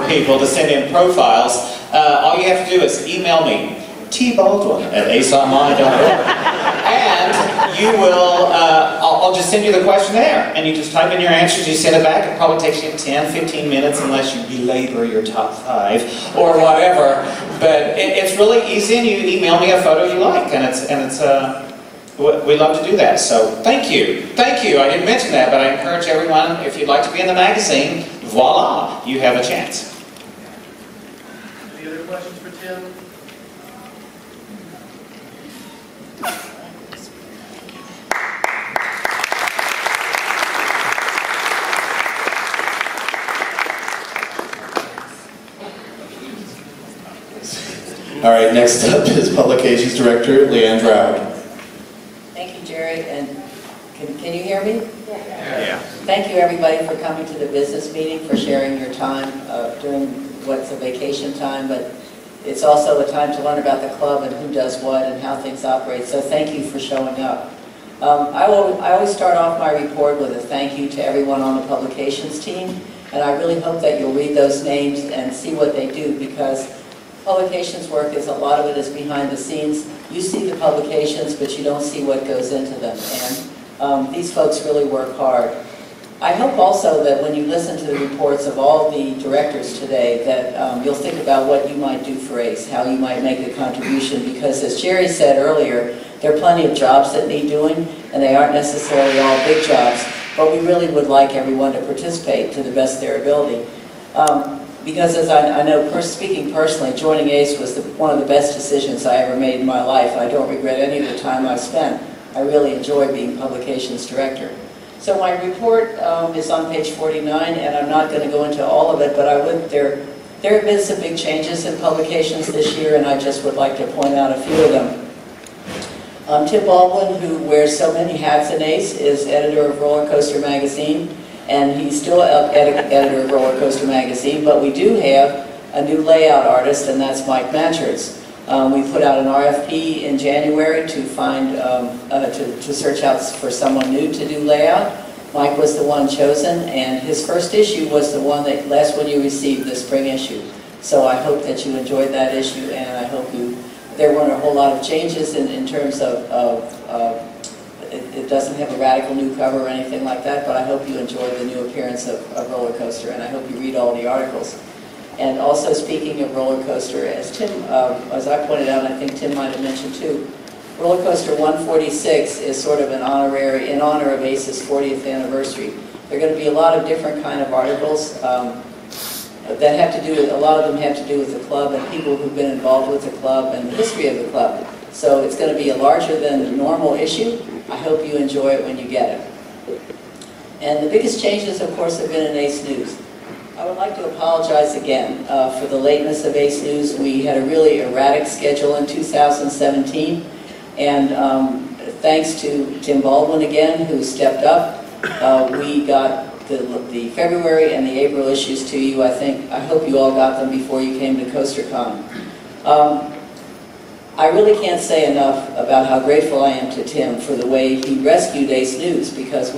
people to send in profiles. All you have to do is email me, tbaldwin@aceonline.org, and you will, I'll just send you the questionnaire, and you just type in your answers, you send it back. It probably takes you 10, 15 minutes unless you belabor your top 5 or whatever, but it's really easy, and you email me a photo you like, and we love to do that, so thank you. Thank you, I didn't mention that, but I encourage everyone, if you'd like to be in the magazine, voila, you have a chance. Any other questions for Tim? All right, next up is Publications Director Leanne Drought. Thank you, Jerry, and can you hear me? Yeah. Thank you, everybody, for coming to the business meeting, for sharing your time during what's a vacation time, but it's also a time to learn about the club and who does what and how things operate, so thank you for showing up. I always start off my report with a thank you to everyone on the publications team, and I really hope that you'll read those names and see what they do, because publications work is, a lot of it is behind the scenes. You see the publications, but you don't see what goes into them, and these folks really work hard. I hope also that when you listen to the reports of all the directors today, that you'll think about what you might do for ACE, how you might make a contribution, because as Jerry said earlier, there are plenty of jobs that need doing, and they aren't necessarily all big jobs, but we really would like everyone to participate to the best of their ability. Because as I know, speaking personally, joining ACE was one of the best decisions I ever made in my life. I don't regret any of the time I've spent. I really enjoy being publications director. So my report is on page 49, and I'm not going to go into all of it, but there have been some big changes in publications this year, and I just would like to point out a few of them. Tim Baldwin, who wears so many hats in ACE, is editor of Roller Coaster magazine. and he's still editor of Roller Coaster Magazine, but we do have a new layout artist, and that's Mike Matcherts. We put out an RFP in January to find, to search out for someone new to do layout. Mike was the one chosen, and his first issue was the last one you received, the spring issue. So I hope that you enjoyed that issue, and I hope there weren't a whole lot of changes in terms of it doesn't have a radical new cover or anything like that, but I hope you enjoyed the new appearance of Roller Coaster, and I hope you read all the articles. And also, speaking of Roller Coaster, as I pointed out, and I think Tim might have mentioned too, Roller Coaster 146 is sort of an honorary, in honor of ACE's 40th anniversary. There are going to be a lot of different kind of articles that have to do with, a lot of them have to do with the club and people who've been involved with the club and the history of the club. So it's going to be a larger than normal issue. I hope you enjoy it when you get it. And the biggest changes, of course, have been in ACE News. I would like to apologize again for the lateness of ACE News. We had a really erratic schedule in 2017, and thanks to Tim Baldwin again, who stepped up, we got the February and the April issues to you. I hope you all got them before you came to CoasterCon. I really can't say enough about how grateful I am to Tim for the way he rescued ACE News, because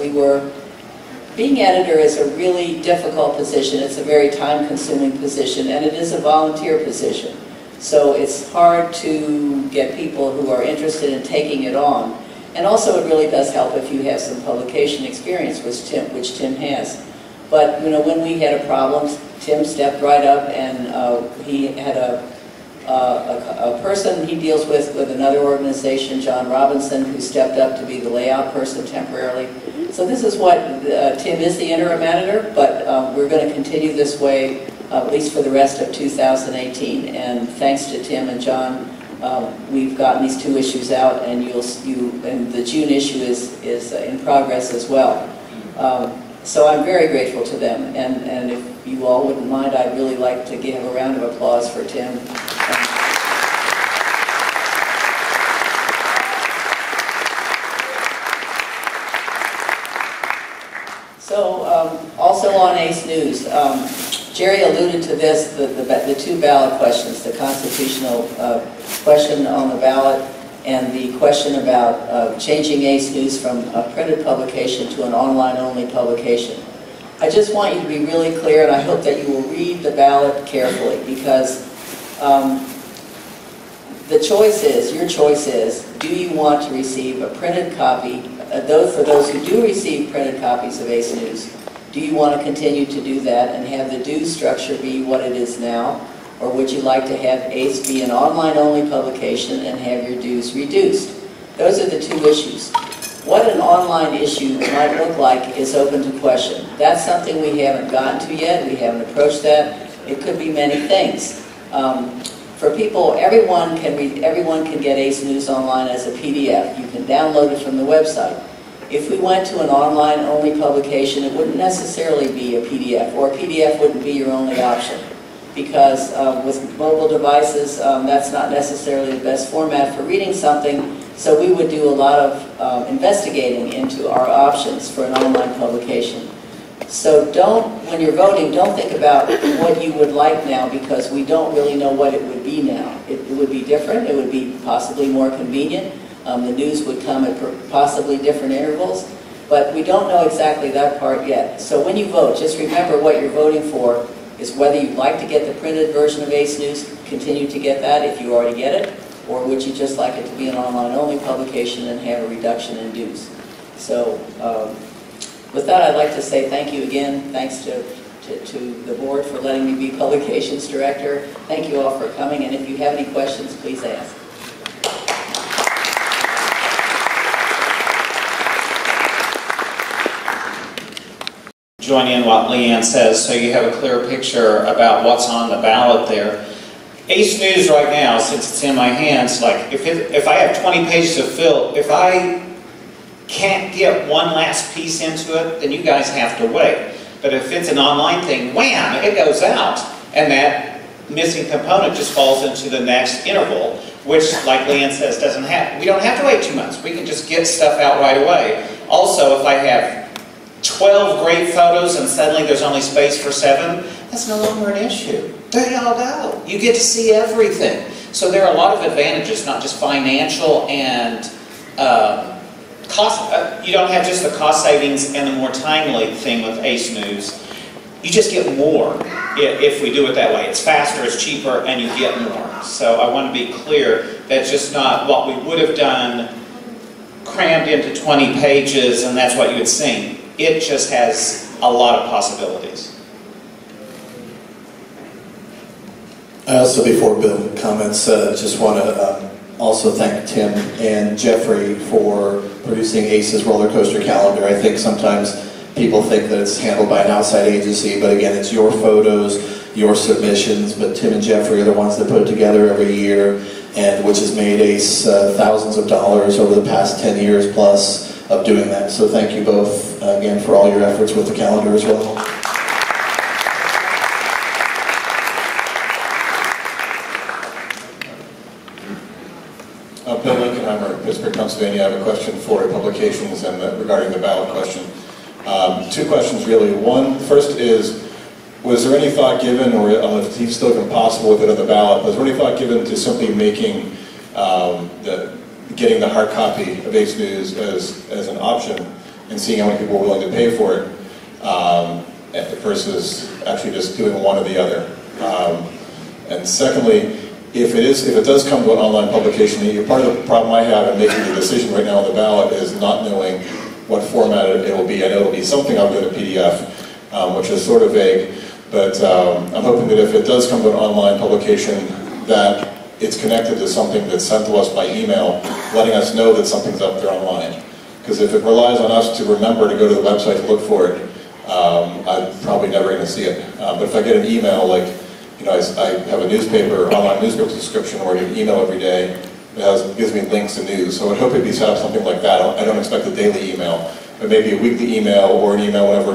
being editor is a really difficult position. It's a very time-consuming position, and it is a volunteer position. So it's hard to get people who are interested in taking it on. And also it really does help if you have some publication experience, which Tim has. But when we had a problem, Tim stepped right up, and he had a person he deals with another organization, John Robinson, who stepped up to be the layout person temporarily. So this is what, Tim is the interim editor, but we're going to continue this way at least for the rest of 2018. And thanks to Tim and John, we've gotten these 2 issues out, and and the June issue is in progress as well. So I'm very grateful to them, and if you all wouldn't mind, I'd really like to give a round of applause for Tim. So also on ACE News, Jerry alluded to this, the 2 ballot questions, the constitutional question on the ballot and the question about changing ACE News from a printed publication to an online-only publication. I just want you to be really clear, and I hope that you will read the ballot carefully, because the choice is, your choice is, do you want to receive a printed copy, for those who do receive printed copies of ACE News, do you want to continue to do that and have the dues structure be what it is now? Or would you like to have ACE be an online-only publication and have your dues reduced? Those are the 2 issues. What an online issue might look like is open to question. That's something we haven't gotten to yet. We haven't approached that. It could be many things. For people, everyone can get ACE News online as a PDF. You can download it from the website. If we went to an online-only publication, it wouldn't necessarily be a PDF, or a PDF wouldn't be your only option, because with mobile devices, that's not necessarily the best format for reading something, so we would do a lot of investigating into our options for an online publication. So when you're voting, don't think about what you would like now, because we don't really know what it would be now. It would be different, it would be possibly more convenient. The news would come at possibly different intervals, but we don't know exactly that part yet. So when you vote, just remember what you're voting for is whether you'd like to get the printed version of ACE News, continue to get that if you already get it, or would you just like it to be an online-only publication and have a reduction in dues. So with that, I'd like to say thank you again. Thanks to the board for letting me be Publications Director. Thank you all for coming, and if you have any questions, please ask. Join in what Leanne says so you have a clear picture about what's on the ballot there. ACE News right now, since it's in my hands, like if I have 20 pages to fill, if I can't get one last piece into it, then you guys have to wait. But if it's an online thing, wham, it goes out, and that missing component just falls into the next interval, which, like Leanne says, we don't have to wait 2 months. We can just get stuff out right away. Also, if I have 12 great photos and suddenly there's only space for 7, that's no longer an issue. There you all go. You get to see everything. So there are a lot of advantages, not just financial and cost. You don't have just the cost savings and the more timely thing with Ace News. You just get more if we do it that way. It's faster, it's cheaper, and you get more. So I want to be clear, that's just not what we would have done crammed into 20 pages and that's what you had seen. It just has a lot of possibilities. I also, before Bill comments, just want to also thank Tim and Jeffrey for producing ACE's roller coaster calendar. I think sometimes people think that it's handled by an outside agency, but again, it's your photos, your submissions, but Tim and Jeffrey are the ones that put it together every year, and which has made ACE thousands of dollars over the past 10 years plus of doing that. So thank you both again for all your efforts with the calendar as well. Bill Lincolnheimer, Pittsburgh, Pennsylvania. I have a question for publications and regarding the ballot question. 2 questions really. One, first is, was there any thought given, or I don't know if it's still even possible with it on the ballot, was there any thought given to simply making getting the hard copy of Ace News as an option and seeing how many people were willing to pay for it versus actually just doing one or the other? And secondly, if it does come to an online publication, part of the problem I have in making the decision right now on the ballot is not knowing what format it will be. I know it will be something other than a PDF, which is sort of vague, but I'm hoping that if it does come to an online publication, that it's connected to something that's sent to us by email, letting us know that something's up there online. Because if it relies on us to remember to go to the website to look for it, I'm probably never going to see it. But if I get an email, like, you know, I have a newspaper, online newspaper subscription where I get an email every day. It gives me links and news. So I would hope it'd be set up something like that. I don't expect a daily email, but maybe a weekly email or an email whenever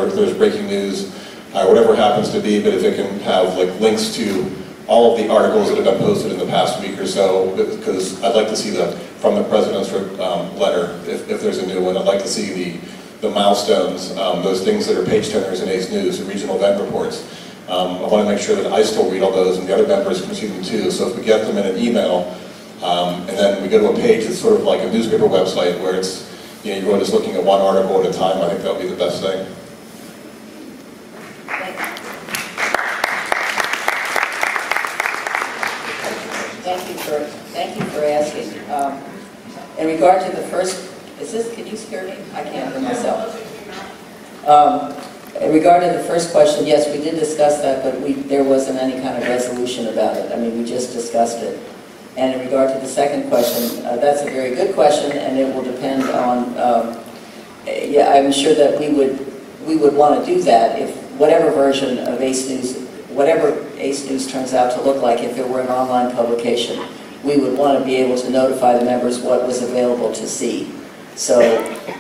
there's breaking news, whatever it happens to be. But if it can have like links to all of the articles that have been posted in the past week or so, because I'd like to see from the president's letter, if there's a new one. I'd like to see the milestones, those things that are page turners in Ace News, the regional event reports. I want to make sure that I still read all those and the other members can see them too. So if we get them in an email, and then we go to a page that's sort of like a newspaper website where it's, you know, you're just looking at one article at a time, I think that would be the best thing. Thank you for asking. In regard to the first, can you hear me? I can't hear myself. In regard to the first question, yes, we did discuss that, but there wasn't any kind of resolution about it. I mean, we just discussed it. And in regard to the second question, that's a very good question, and it will depend on, yeah, I'm sure that we would want to do that if whatever version of Ace News, whatever Ace News turns out to look like, if it were an online publication, we would want to be able to notify the members what was available to see. So,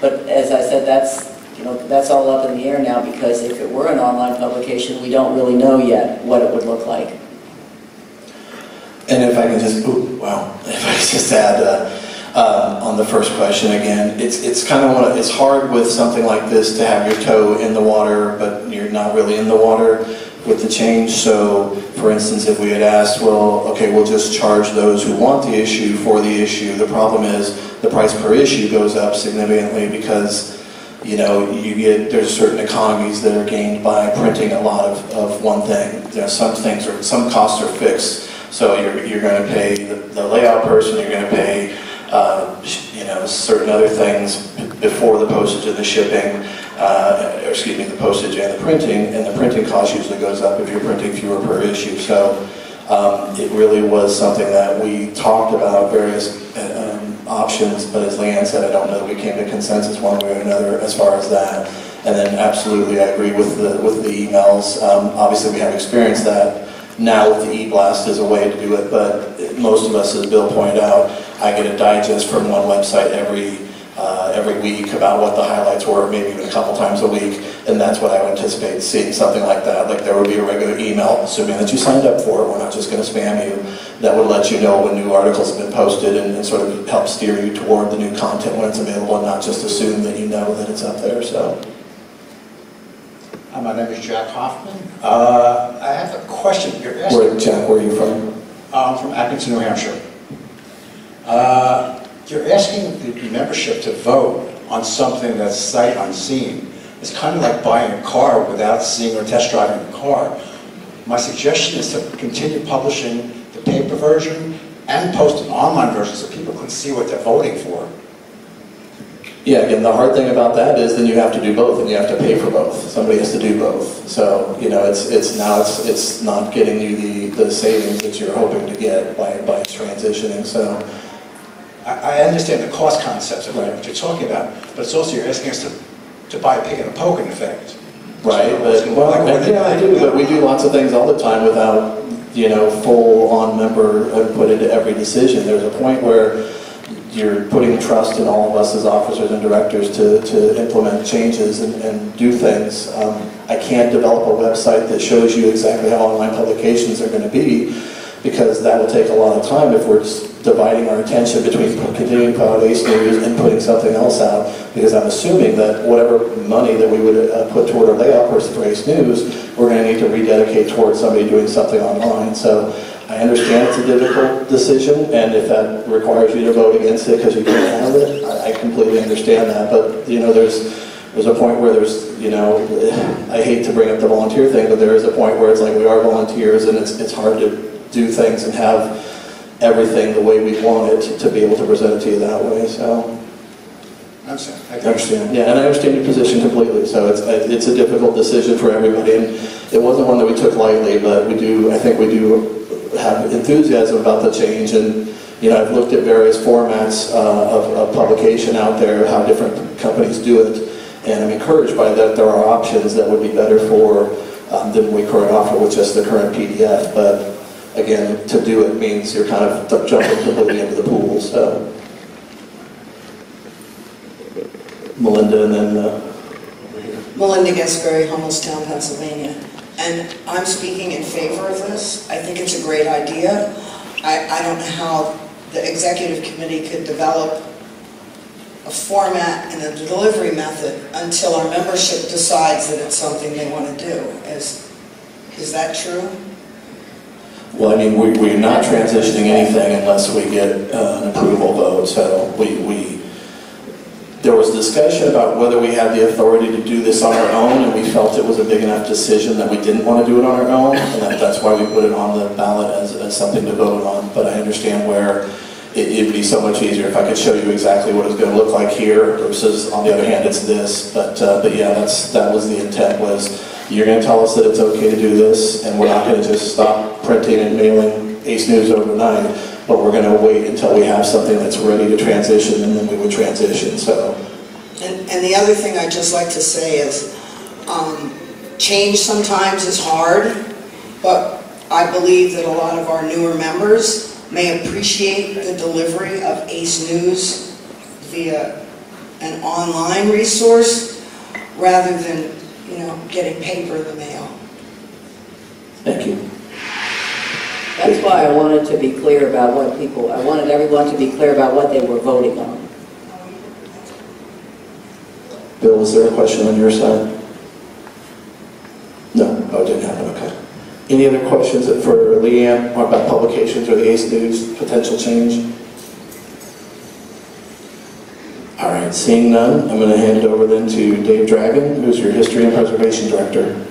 but as I said, that's all up in the air now, because if it were an online publication, we don't really know yet what it would look like. And if I can just, if I just add on the first question again, it's kind of it's hard with something like this to have your toe in the water, but you're not really in the water with the change. So, for instance, if we had asked, well, okay, we'll just charge those who want the issue for the issue. The problem is the price per issue goes up significantly because, you know, there's certain economies that are gained by printing a lot of one thing. You know, some costs are fixed. So you're going to pay the layout person, you're going to pay, you know, certain other things before the postage and the shipping, the postage and the printing cost usually goes up if you're printing fewer per issue. So it really was something that we talked about, various options, but as Leanne said, I don't know that we came to consensus one way or another as far as that. And then absolutely I agree with the emails. Obviously we have experienced that now with the e-blast as a way to do it, but most of us, as Bill pointed out, I get a digest from one website every every week about what the highlights were, maybe even a couple times a week, and that's what I would anticipate seeing, something like that. Like there would be a regular email, assuming that you signed up for it, we're not just going to spam you, that would let you know when new articles have been posted and sort of help steer you toward the new content when it's available, and not just assume that you know that it's up there. So. My name is Jack Hoffman. I have a question. You're asking, Jack, where are you from? I'm from Abington, New Hampshire. You're asking the membership to vote on something that's sight unseen. It's kind of like buying a car without seeing or test driving the car. My suggestion is to continue publishing the paper version and post an online version so people can see what they're voting for. Yeah, again, the hard thing about that is then you have to do both, and you have to pay for both. Somebody has to do both. So, you know, it's not getting you the savings that you're hoping to get by transitioning. So, I understand the cost concepts of what you're talking about, but it's also you're asking us to buy a pig in a poke, in effect. Right, but, I do, but we do lots of things all the time without, you know, full-on member input into every decision. There's a point where you're putting trust in all of us as officers and directors to implement changes and do things. I can't develop a website that shows you exactly how online publications are going to be, because that will take a lot of time if we're dividing our attention between continuing to put out Ace News and putting something else out, because I'm assuming that whatever money that we would put toward a layout person for Ace News, we're going to need to rededicate towards somebody doing something online. So I understand it's a difficult decision, and if that requires you to vote against it because you can't have it, I completely understand that. But, you know, there's a point where there's, you know, I hate to bring up the volunteer thing, but there is a point where it's like we are volunteers, and it's hard to do things and have everything the way we want it to be able to present it to you that way. So I understand. Yeah, and I understand your position completely. So it's a difficult decision for everybody, and it wasn't one that we took lightly, but I think we do have enthusiasm about the change. And you know, I've looked at various formats of publication out there, how different companies do it, and I'm encouraged by that. There are options that would be better for than we currently offer with just the current PDF. But again, to do it means you're kind of jumping completely into the pool. So, Melinda, and then Melinda Gasperry, Hummelstown, Pennsylvania. And I'm speaking in favor of this. I think it's a great idea. I don't know how the executive committee could develop a format and a delivery method until our membership decides that it's something they want to do. Is that true? Well, I mean, we're not transitioning anything unless we get an approval vote. So there was discussion about whether we had the authority to do this on our own, and we felt it was a big enough decision that we didn't want to do it on our own, and that's why we put it on the ballot as something to vote on. But I understand where it'd be so much easier if I could show you exactly what it's going to look like here versus, on the other hand, it's this. But yeah, that was the intent, was you're going to tell us that it's okay to do this, and we're not going to just stop printing and mailing Ace News overnight, but we're going to wait until we have something that's ready to transition, and then we would transition. So. And the other thing I'd just like to say is, change sometimes is hard, but I believe that a lot of our newer members may appreciate the delivery of Ace News via an online resource rather than, you know, getting paper in the mail. Thank you. That's why I wanted to be clear about what I wanted everyone to be clear about what they were voting on. Bill, was there a question on your side? No? Oh, it didn't happen, okay. Any other questions for Leanne about publications or the Ace News potential change? All right, seeing none, I'm going to hand it over then to Dave Dragon, who's your History and Preservation Director.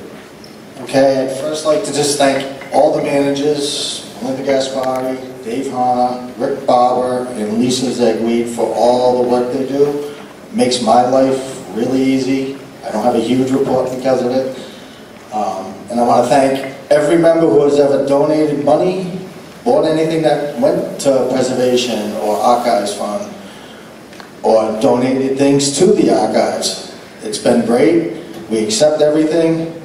Okay, I'd first like to just thank all the managers, Melinda Gaspari, Dave Hanna, Rick Barber, and Lisa Zegweed for all the work they do. It makes my life really easy. I don't have a huge report because of it. And I want to thank every member who has ever donated money, bought anything that went to Preservation or Archives Fund, or donated things to the archives. It's been great. We accept everything.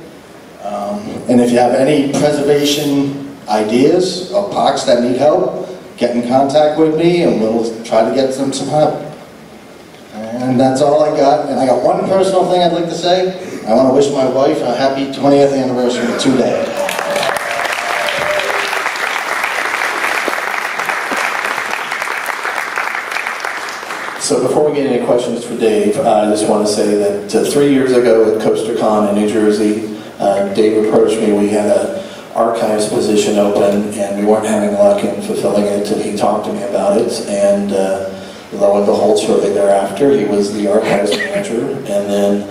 And if you have any preservation ideas or parks that need help, get in contact with me and we'll try to get them some help. All right. And that's all I got. And I got one personal thing I'd like to say. I want to wish my wife a happy 20th anniversary today. So before we get any questions for Dave, I just want to say that 3 years ago at CoasterCon in New Jersey, Dave approached me. We had an archives position open, and we weren't having luck in fulfilling it, and he talked to me about it, and lo and behold, shortly thereafter, he was the archives manager. And then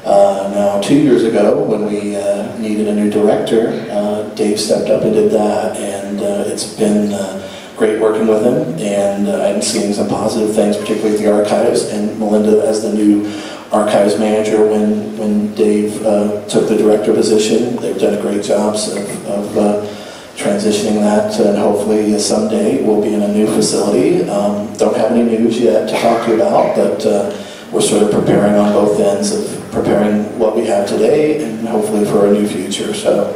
now 2 years ago, when we needed a new director, Dave stepped up and did that, and it's been great working with him, and I'm seeing some positive things, particularly with the archives, and Melinda as the new archives manager when Dave took the director position. They've done great jobs of transitioning that, and hopefully someday we'll be in a new facility. Don't have any news yet to talk to you about, but we're sort of preparing on both ends of preparing what we have today and hopefully for a new future. So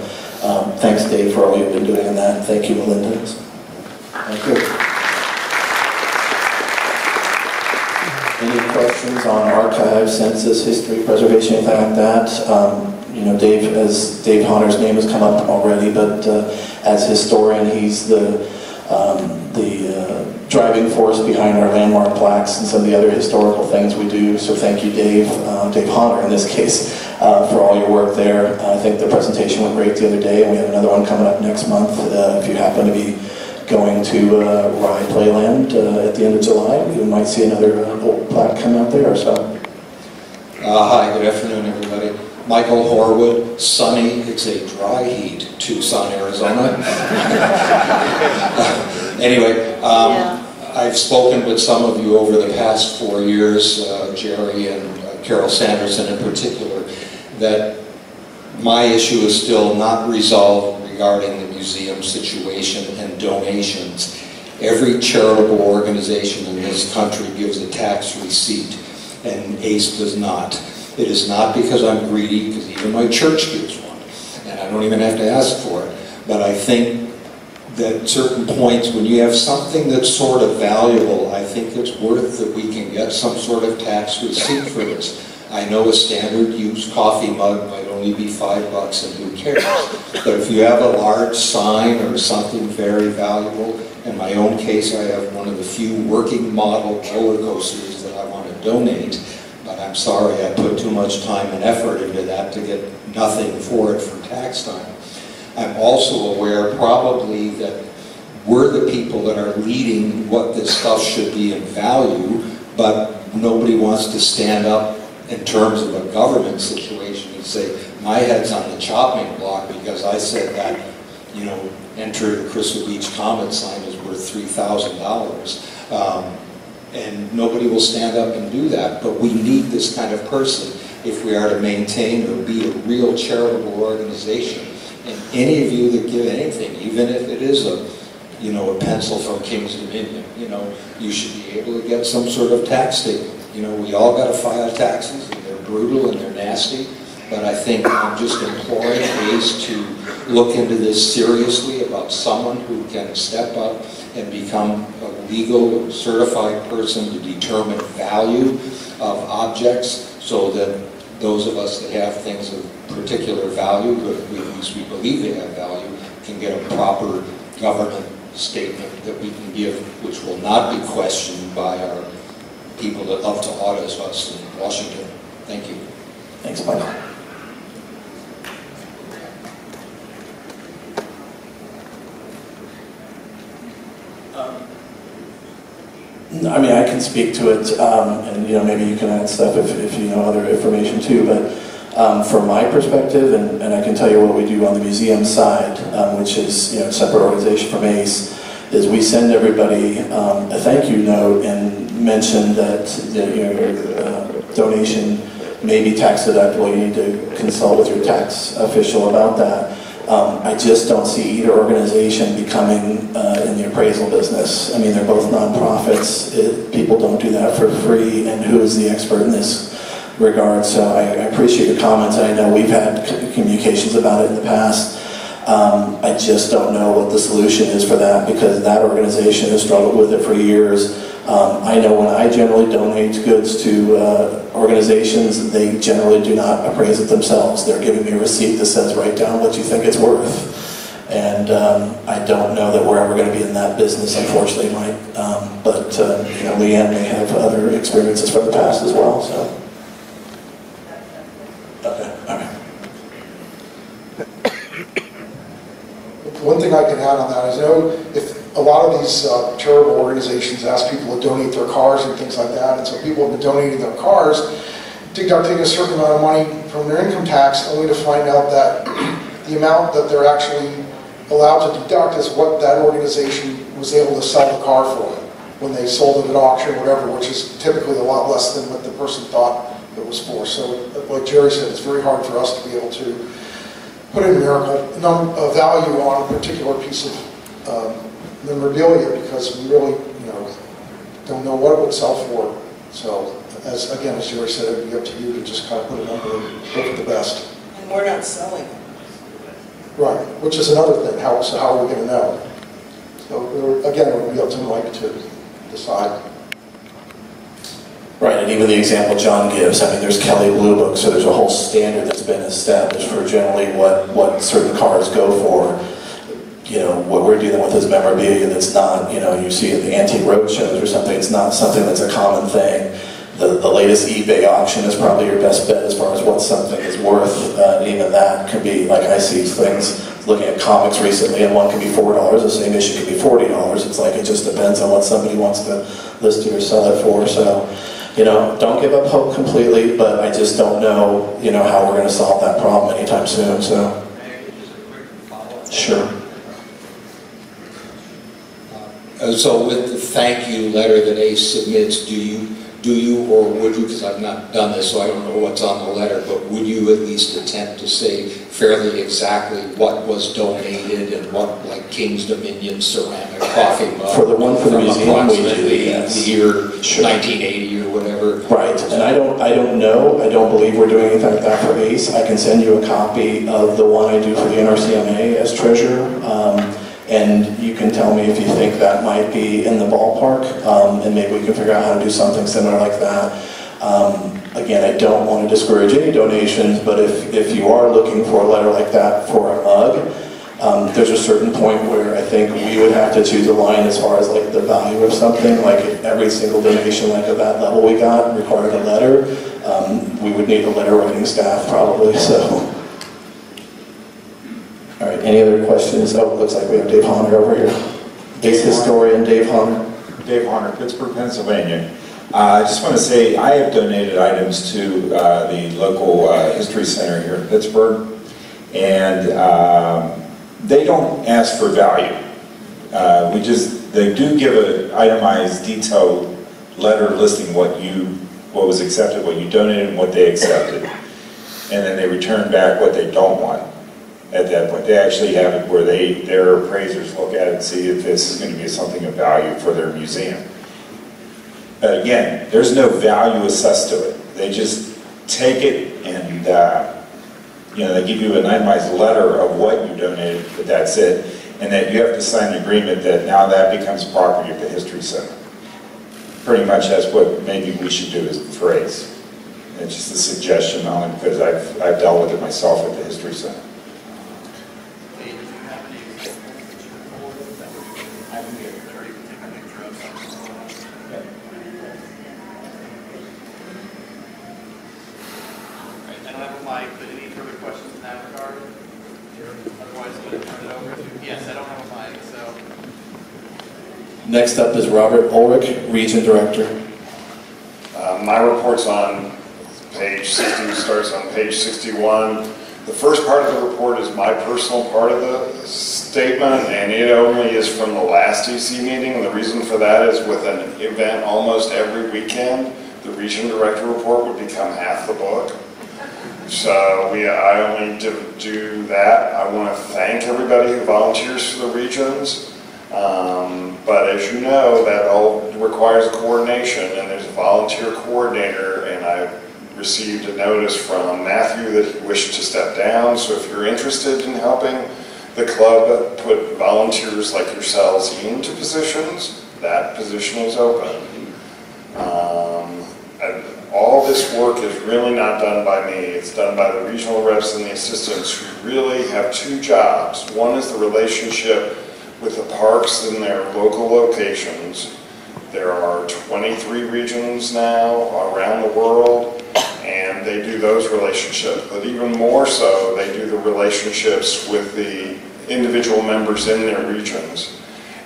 thanks, Dave, for all you've been doing in that. Thank you, Melinda. Thank you. Any questions on archives, census, history, preservation, anything like that? You know, Dave Honner's name has come up already, but as historian, he's the driving force behind our landmark plaques and some of the other historical things we do. So thank you, Dave Honner in this case, for all your work there. I think the presentation went great the other day, and we have another one coming up next month. If you happen to be going to Rye Playland at the end of July, you might see another old plaque come out there. So. Hi, good afternoon, everybody. Michael Horwood, sunny, it's a dry heat, Tucson, Arizona. Anyway, I've spoken with some of you over the past 4 years, Jerry and Carol Sanderson in particular, that my issue is still not resolved regarding the museum situation and donations. Every charitable organization in this country gives a tax receipt, and ACE does not. It is not because I'm greedy, because even my church gives one, and I don't even have to ask for it. But I think that at certain points, when you have something that's sort of valuable, I think it's worth that we can get some sort of tax receipt for this. I know a standard used coffee mug might only be $5 and who cares. But if you have a large sign or something very valuable, in my own case I have one of the few working model roller coasters that I want to donate, but I'm sorry I put too much time and effort into that to get nothing for it for tax time. I'm also aware probably that we're the people that are leading what this stuff should be in value, but nobody wants to stand up in terms of a government situation and say, my head's on the chopping block because I said that, you know, enter the Crystal Beach Comet sign is worth $3,000. And nobody will stand up and do that, but we need this kind of person if we are to maintain or be a real charitable organization. And any of you that give anything, even if it is a pencil from King's Dominion, you should be able to get some sort of tax statement. We all got to file taxes, and they're brutal and they're nasty, but I think I'm just imploring ACE to look into this seriously about someone who can step up and become a legal certified person to determine value of objects so that those of us that have things of particular value, but at least we believe they have value, can get a proper government statement that we can give, which will not be questioned by our people that love to audit us in Washington. Thank you. Thanks, Michael. I mean, I can speak to it, and maybe you can add stuff if you know other information too. But from my perspective, and I can tell you what we do on the museum side, which is a separate organization from ACE, is we send everybody a thank you note and mention that your donation may be tax deductible. You need to consult with your tax official about that. I just don't see either organization becoming in the appraisal business. I mean, they're both nonprofits. People don't do that for free, and who is the expert in this regard? So I appreciate your comments. I know we've had communications about it in the past. I just don't know what the solution is for that, because that organization has struggled with it for years. I know when I generally donate goods to organizations, they generally do not appraise it themselves. They're giving me a receipt that says, write down what you think it's worth. And I don't know that we're ever going to be in that business, unfortunately, Mike. But you know, Leanne may have other experiences from the past as well. So. One thing I can add on that is, you know, if a lot of these charitable organizations ask people to donate their cars and things like that, and so people have been donating their cars, deducting a certain amount of money from their income tax, only to find out that the amount that they're actually allowed to deduct is what that organization was able to sell the car for when they sold it at auction or whatever, which is typically a lot less than what the person thought it was for. So, like Jerry said, it's very hard for us to be able to put a value on a particular piece of memorabilia because we really, you know, don't know what it would sell for. So, as Jerry said, it would be up to you to just kind of put a number and hope for the best. And we're not selling it. Right, which is another thing. How are we going to know? So, again, it would be up to Mike to decide. Right, and even the example John gives, I mean, there's Kelley Blue Book, so there's a whole standard that's been established for generally what certain cars go for. You know, what we're dealing with is memorabilia that's not, you know, you see at the antique road shows or something, it's not something that's a common thing. The latest eBay auction is probably your best bet as far as what something is worth. Even that could be, like I see things, looking at comics recently, and one can be $4, the same issue can be $40. It's like, it just depends on what somebody wants to list it or sell it for. So, you know, don't give up hope completely, but I just don't know, you know, how we're going to solve that problem anytime soon. So, sure. So with the thank you letter that ACE submits, do you or would you, because I've not done this so I don't know what's on the letter, but would you at least attempt to say fairly exactly what was donated and what, like King's Dominion ceramic coffee mug for the one for the museum, we do, the year 1980 or whatever? Right, and I don't know, I don't believe we're doing anything like that for ACE. I can send you a copy of the one I do for the NRCMA as treasurer. And you can tell me if you think that might be in the ballpark, and maybe we can figure out how to do something similar like that. Again, I don't want to discourage any donations, but if you are looking for a letter like that for a mug, there's a certain point where I think we would have to choose a line as far as like the value of something. Like if every single donation like at that level we got required a letter, we would need a letter writing staff probably, so. All right, any other questions? Oh, it looks like we have Dave Honor over here. ACE historian Dave Honor. Dave Honor, Pittsburgh, Pennsylvania. I just want to say I have donated items to the local history center here in Pittsburgh, and they don't ask for value. They do give an itemized, detailed letter listing what was accepted, what you donated, and what they accepted, and then they return back what they don't want. At that point, they actually have it where their appraisers look at it and see if this is going to be something of value for their museum. But again, there's no value assessed to it. They just take it and you know, they give you an itemized letter of what you donated, but that's it, and that you have to sign an agreement that now that becomes property of the History Center. Pretty much that's what maybe we should do as the phrase. It's just a suggestion only because I've dealt with it myself at the History Center. Next up is Robert Ulrich, Region Director. My report's on page 60, starts on page 61. The first part of the report is my personal part of the statement, and it only is from the last EC meeting. And the reason for that is with an event almost every weekend, the Region Director report would become half the book. So I only do that. I want to thank everybody who volunteers for the regions. But as you know, that all requires coordination, and there's a volunteer coordinator, and I received a notice from Matthew that he wished to step down. So if you're interested in helping the club put volunteers like yourselves into positions, that position is open. And all this work is really not done by me. It's done by the regional reps and the assistants who really have two jobs. One is the relationship with the parks in their local locations. There are 23 regions now around the world, and they do those relationships. But even more so, they do the relationships with the individual members in their regions.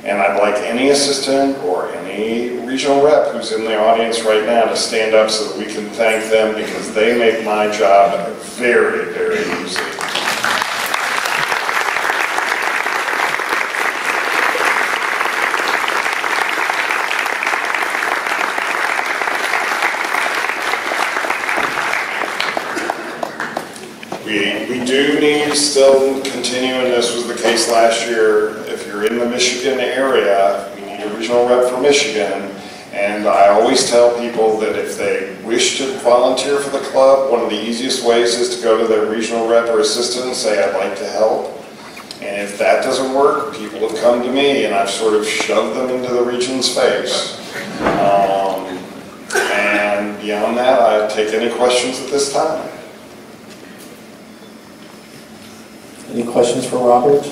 And I'd like any assistant or any regional rep who's in the audience right now to stand up so that we can thank them, because they make my job very, very easy. We do need to still continue, and this was the case last year. If you're in the Michigan area, we need a regional rep for Michigan. And I always tell people that if they wish to volunteer for the club, one of the easiest ways is to go to their regional rep or assistant and say, I'd like to help. And if that doesn't work, people have come to me and I've sort of shoved them into the region's face. And beyond that, I take any questions at this time. Any questions for Robert?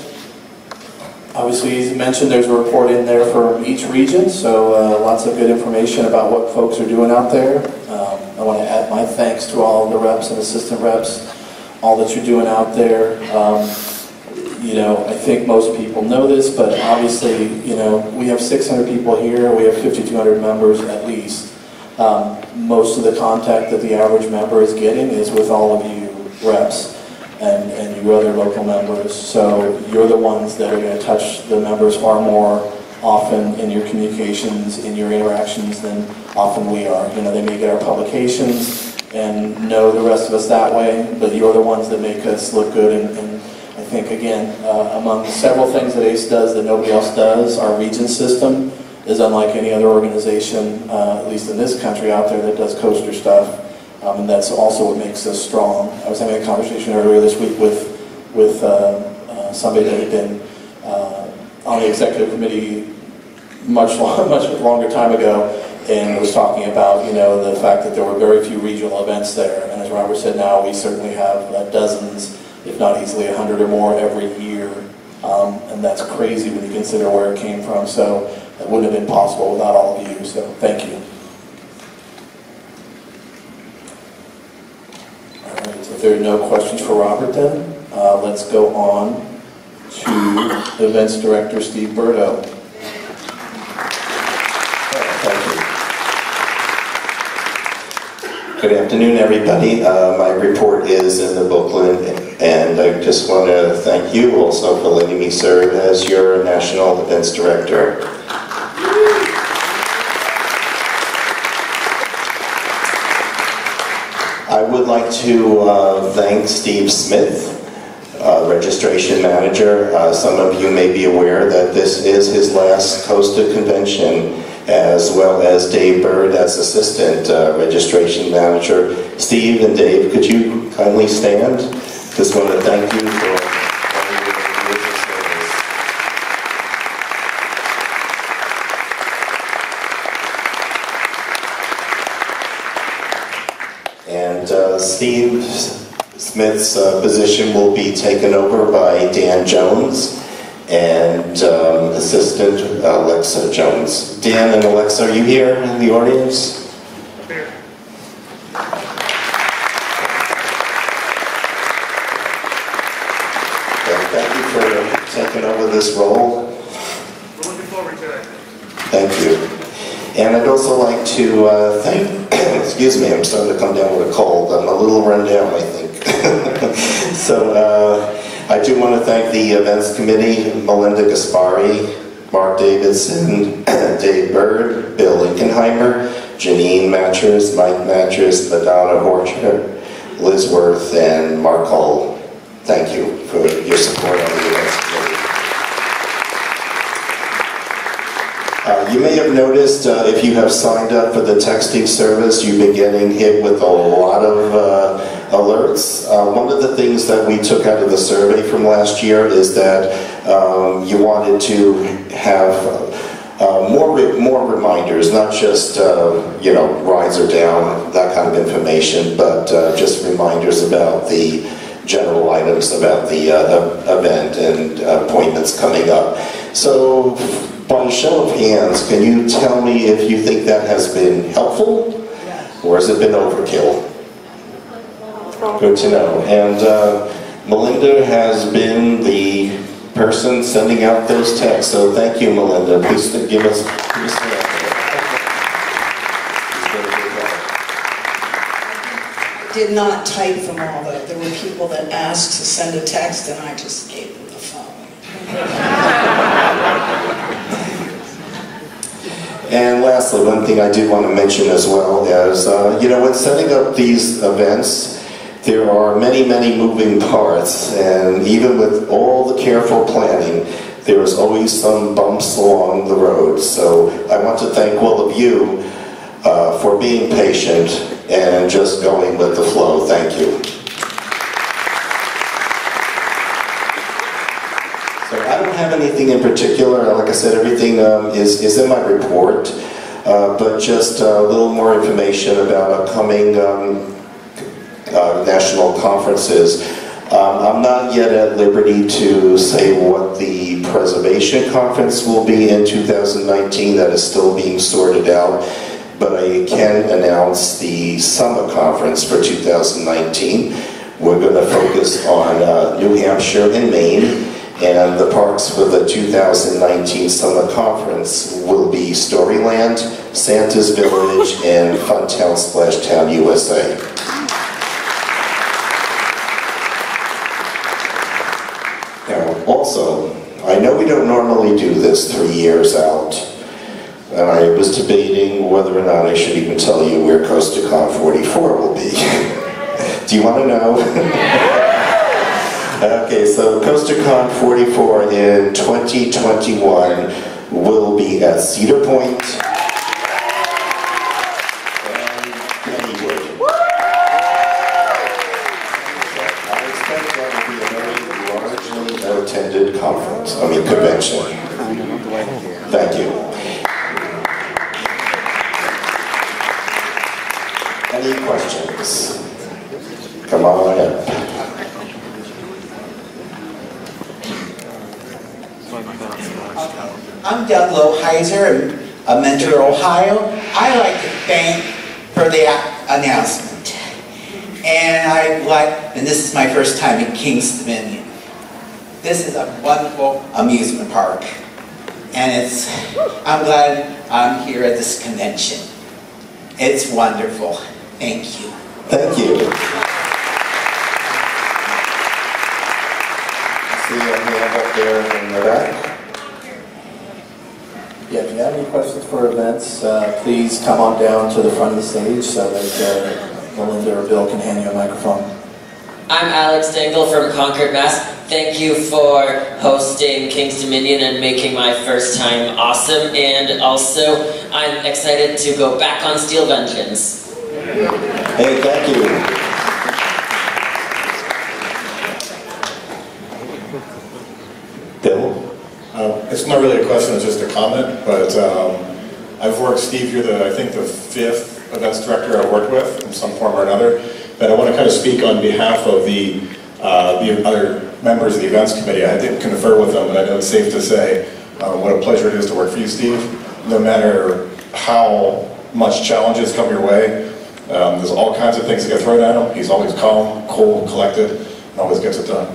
Obviously, as you mentioned, there's a report in there for each region, so lots of good information about what folks are doing out there. I want to add my thanks to all the reps and assistant reps, all that you're doing out there. You know, I think most people know this, but obviously, you know, we have 600 people here, we have 5,200 members at least. Most of the contact that the average member is getting is with all of you reps and you other local members. So you're the ones that are going to touch the members far more often in your communications, in your interactions than often we are. You know, they may get our publications and know the rest of us that way, but you're the ones that make us look good. And I think, again, among several things that ACE does that nobody else does, our region system is unlike any other organization, at least in this country out there, that does coaster stuff. And that's also what makes us strong. I was having a conversation earlier this week with somebody that had been on the executive committee much longer time ago, and was talking about, you know, the fact that there were very few regional events there. And as Robert said, now we certainly have dozens, if not easily 100 or more every year. And that's crazy when you consider where it came from. So it wouldn't have been possible without all of you. So thank you. If there are no questions for Robert, then let's go on to Events Director Steve Burdo. Good afternoon, everybody. My report is in the booklet, and I just want to thank you also for letting me serve as your National Events Director. I would like to thank Steve Smith, Registration Manager. Some of you may be aware that this is his last Costa convention, as well as Dave Bird as Assistant Registration Manager. Steve and Dave, could you kindly stand? Just want to thank you for all your years of service. And Steve Smith's position will be taken over by Dan Jones and Assistant Alexa Jones. Dan and Alexa, are you here in the audience? Here. Thank you for taking over this role. We're looking forward to it. Thank you. And I'd also like to thank, excuse me, I'm starting to come down with a cold. I'm a little run down, I think. So I do want to thank the events committee, Melinda Gaspari, Mark Davidson, Dave Bird, Bill Linkenheimer, Janine Matchers, Mike Matchers, Madonna Horcher, Liz Worth, and Mark Hull. Thank you for your support on the events committee. You may have noticed if you have signed up for the texting service, you've been getting hit with a lot of alerts. One of the things that we took out of the survey from last year is that you wanted to have more reminders, not just rides are down, that kind of information, but just reminders about the general items about the event and appointments coming up. So, by show of hands, can you tell me if you think that has been helpful, or has it been overkill? Good to know. And Melinda has been the person sending out those texts, so thank you, Melinda. Please give us Did not type them all, though. There were people that asked to send a text, and I just gave them the phone. And lastly, one thing I did want to mention as well is, when setting up these events, there are many, many moving parts, and even with all the careful planning, there is always some bumps along the road. So I want to thank all of you for being patient and just going with the flow. Thank you. So I don't have anything in particular. Like I said, everything is in my report, but just a little more information about upcoming national conferences. I'm not yet at liberty to say what the preservation conference will be in 2019. That is still being sorted out. But I can announce the summer conference for 2019. We're going to focus on New Hampshire and Maine, and the parks for the 2019 summer conference will be Storyland, Santa's Village, and Funtown Splashtown, USA. Now, also, I know we don't normally do this 3 years out, and I was debating whether or not I should even tell you where CoasterCon 44 will be. Do you want to know? Okay, so CoasterCon 44 in 2021 will be at Cedar Point and Kennywood. I expect that will be a very largely attended convention. Thank you. Any questions? Come on ahead. I'm Doug Loheiser of Mentor, Ohio. I like to thank for the announcement. And this is my first time in King's Dominion. This is a wonderful amusement park. And I'm glad I'm here at this convention. It's wonderful. Thank you. Thank you. See your hand up there in the back. Yeah, if you have any questions for events, please come on down to the front of the stage so that Melinda or Bill can hand you a microphone. I'm Alex Dingle from Concord, Mass. Thank you for hosting King's Dominion and making my first time awesome. And also, I'm excited to go back on Steel Vengeance. Hey, thank you. Bill? It's not really a question, it's just a comment, but I've worked, Steve, you're I think the 5th events director I've worked with in some form or another, but I want to kind of speak on behalf of the other members of the events committee. I didn't confer with them, but I know it's safe to say what a pleasure it is to work for you, Steve. No matter how much challenges come your way, there's all kinds of things that get thrown at him. He's always calm, cool, collected, and always gets it done.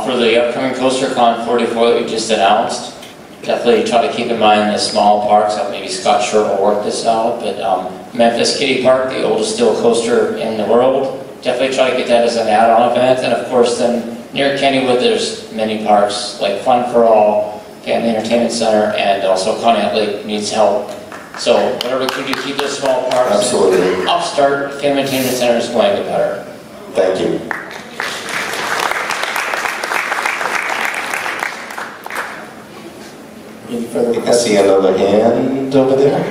For the upcoming CoasterCon 44 that we just announced, definitely try to keep in mind the small parks. Maybe Scott Short will work this out, but Memphis Kiddie Park, the oldest steel coaster in the world, definitely try to get that as an add-on event. And of course then near Kennywood there's many parks like Fun for All, Family Entertainment Center, and also Conant Lake needs help. So whatever we can do to keep those small parks. Absolutely. Upstart Family Entertainment Center is going to get better. Thank you. Any further I questions? see another hand over there.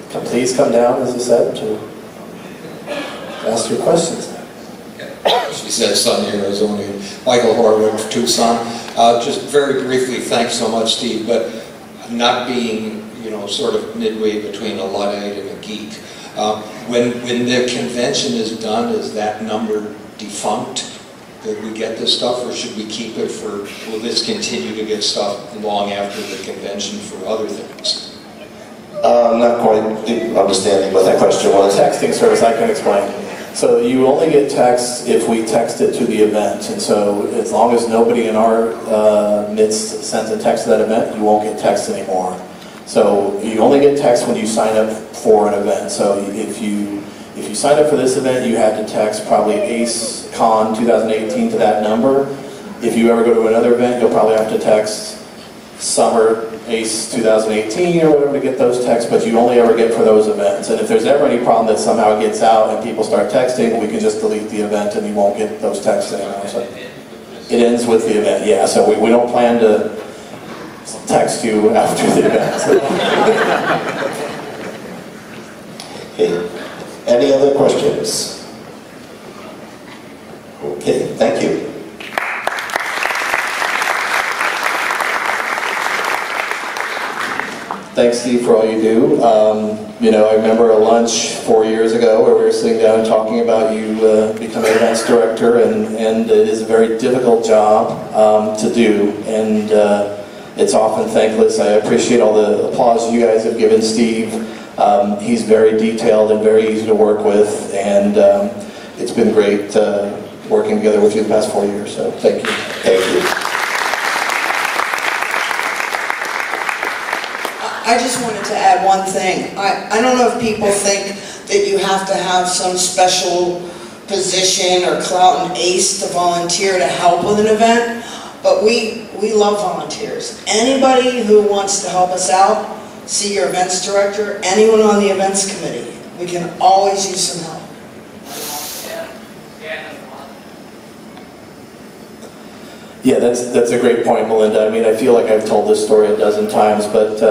Please come down, as I said, to ask your questions. She said Sun, Arizona. Michael Horwood of Tucson. Just very briefly, thanks so much, Steve, but not being, sort of midway between a Luddite and a geek, when the convention is done, is that number defunct? That we get this stuff, or should we keep it for, will this continue to get stuff long after the convention for other things? Not quite understanding what that question was. Texting service, I can explain. So you only get text if we text it to the event, and so as long as nobody in our midst sends a text to that event, you won't get text anymore. So you only get text when you sign up for an event. So if you signed up for this event, you had to text probably Ace Con 2018 to that number. If you ever go to another event, you'll probably have to text Summer Ace 2018 or whatever to get those texts, but you only ever get for those events. And if there's ever any problem that somehow it gets out and people start texting, we can just delete the event and you won't get those texts anymore. So it ends with the event, yeah. So we don't plan to text you after the event. Okay. Any other questions? Okay, thank you. Thanks, Steve, for all you do. I remember a lunch 4 years ago where we were sitting down and talking about you becoming events director, and it is a very difficult job to do, and it's often thankless. I appreciate all the applause you guys have given Steve. He's very detailed and very easy to work with, and it's been great working together with you the past 4 years, so thank you. Thank you. I just wanted to add one thing. I don't know if people think that you have to have some special position or clout and ace to volunteer to help with an event, but we love volunteers. Anybody who wants to help us out, see your events director, anyone on the events committee. We can always use some help. Yeah, that's a great point, Melinda. I mean, I feel like I've told this story a dozen times, but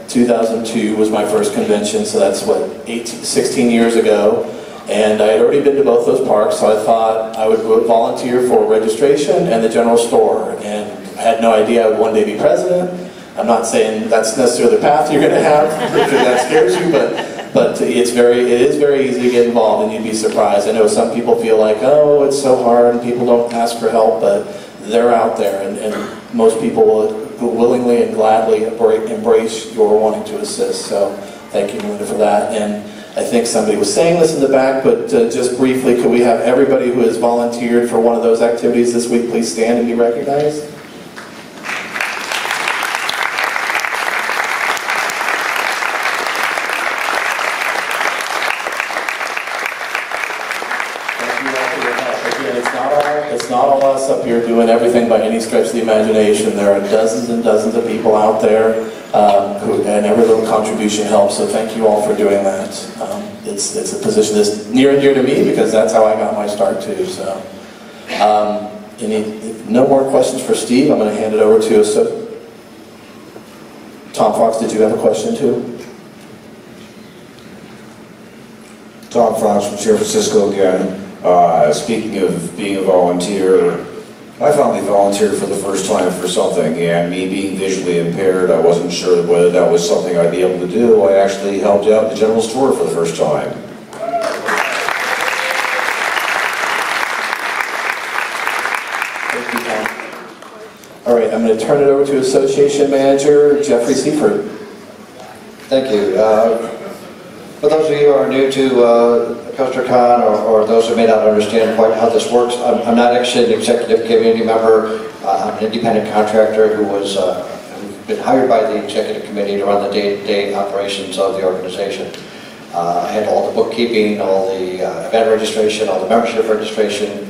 2002 was my first convention, so that's 16 years ago. And I had already been to both those parks, so I thought I would volunteer for registration and the general store. And I had no idea I would one day be president. I'm not saying that's necessarily the path you're going to have, if that scares you, but it is very easy to get involved, and you'd be surprised. I know some people feel like, oh, it's so hard, and people don't ask for help, but they're out there, and most people will willingly and gladly embrace your wanting to assist. So thank you, Melinda, for that. And I think somebody was saying this in the back, but just briefly, could we have everybody who has volunteered for one of those activities this week please stand and be recognized? It's not all us up here doing everything by any stretch of the imagination. There are dozens and dozens of people out there and every little contribution helps, so thank you all for doing that. It's a position that's near and dear to me because that's how I got my start too. So, no more questions for Steve. I'm going to hand it over to Tom Fox. Did you have a question too? Tom Fox from San Francisco again. Speaking of being a volunteer, I finally volunteered for the first time for something, and me being visually impaired, I wasn't sure whether that was something I'd be able to do. I actually helped out at the general store for the first time. Thank you, Tom. All right, I'm going to turn it over to Association Manager Jeffrey Seifert. Thank you. For those of you who are new to CoasterCon, or those who may not understand quite how this works, I'm not actually an executive committee member. I'm an independent contractor who's been hired by the executive committee to run the day-to-day operations of the organization. I handle all the bookkeeping, all the event registration, all the membership registration,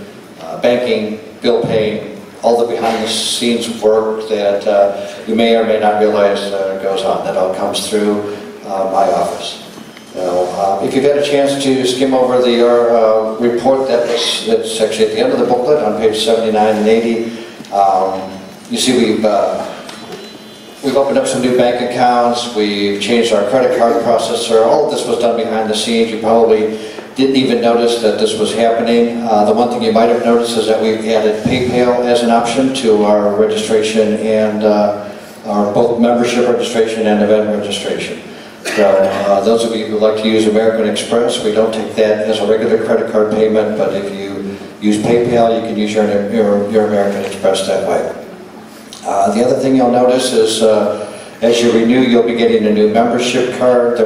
banking, bill paying, all the behind-the-scenes work that you may or may not realize goes on. That all comes through my office. If you've had a chance to skim over the report that's actually at the end of the booklet on page 79 and 80, you see we've opened up some new bank accounts, we've changed our credit card processor. All of this was done behind the scenes. You probably didn't even notice that this was happening. The one thing you might have noticed is that we've added PayPal as an option to our registration and our both membership registration and event registration. So those of you who like to use American Express, we don't take that as a regular credit card payment, but if you use PayPal, you can use your American Express that way. The other thing you'll notice is as you renew, you'll be getting a new membership card.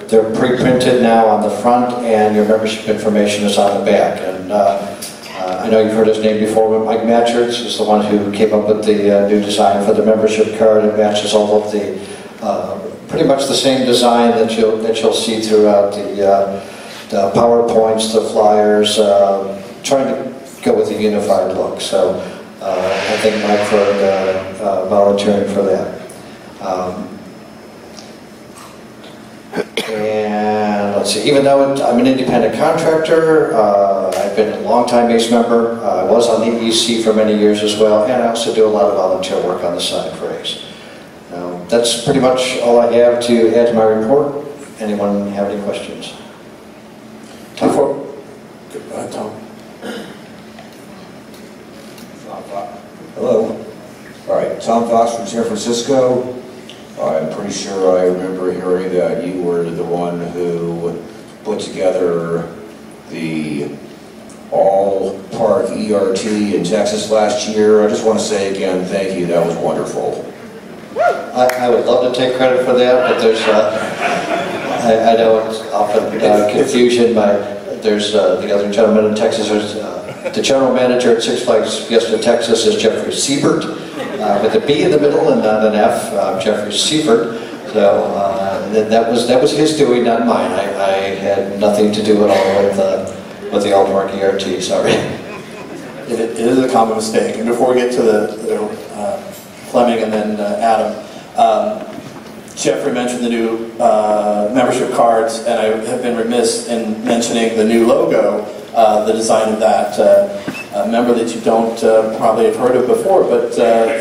They're pre-printed now on the front, and your membership information is on the back. And I know you've heard his name before, but Mike Matcherts is the one who came up with the new design for the membership card. It matches all of the pretty much the same design that you'll see throughout the PowerPoints, the flyers, trying to go with a unified look. So I thank Mike for volunteering for that. And let's see, even though I'm an independent contractor, I've been a long-time ACE member. I was on the EC for many years as well, and I also do a lot of volunteer work on the side for ACE. That's pretty much all I have to add to my report. Anyone have any questions? Tom? Tom. Hello. All right, Tom Fox from San Francisco. I'm pretty sure I remember hearing that you were the one who put together the all-park ERT in Texas last year. I just want to say again, thank you. That was wonderful. I would love to take credit for that, but there's, I know it's often confusion, but there's the other gentleman in Texas, the general manager at Six Flags Fiesta Texas is Jeffrey Siebert, with a B in the middle and not an F, Jeffrey Siebert. So that was his doing, not mine. I had nothing to do at all with the all-park ERT, sorry. It is a common mistake. And before we get to the Fleming and then Adam, Jeffrey mentioned the new membership cards, and I have been remiss in mentioning the new logo, the design of that. A member that you don't probably have heard of before, but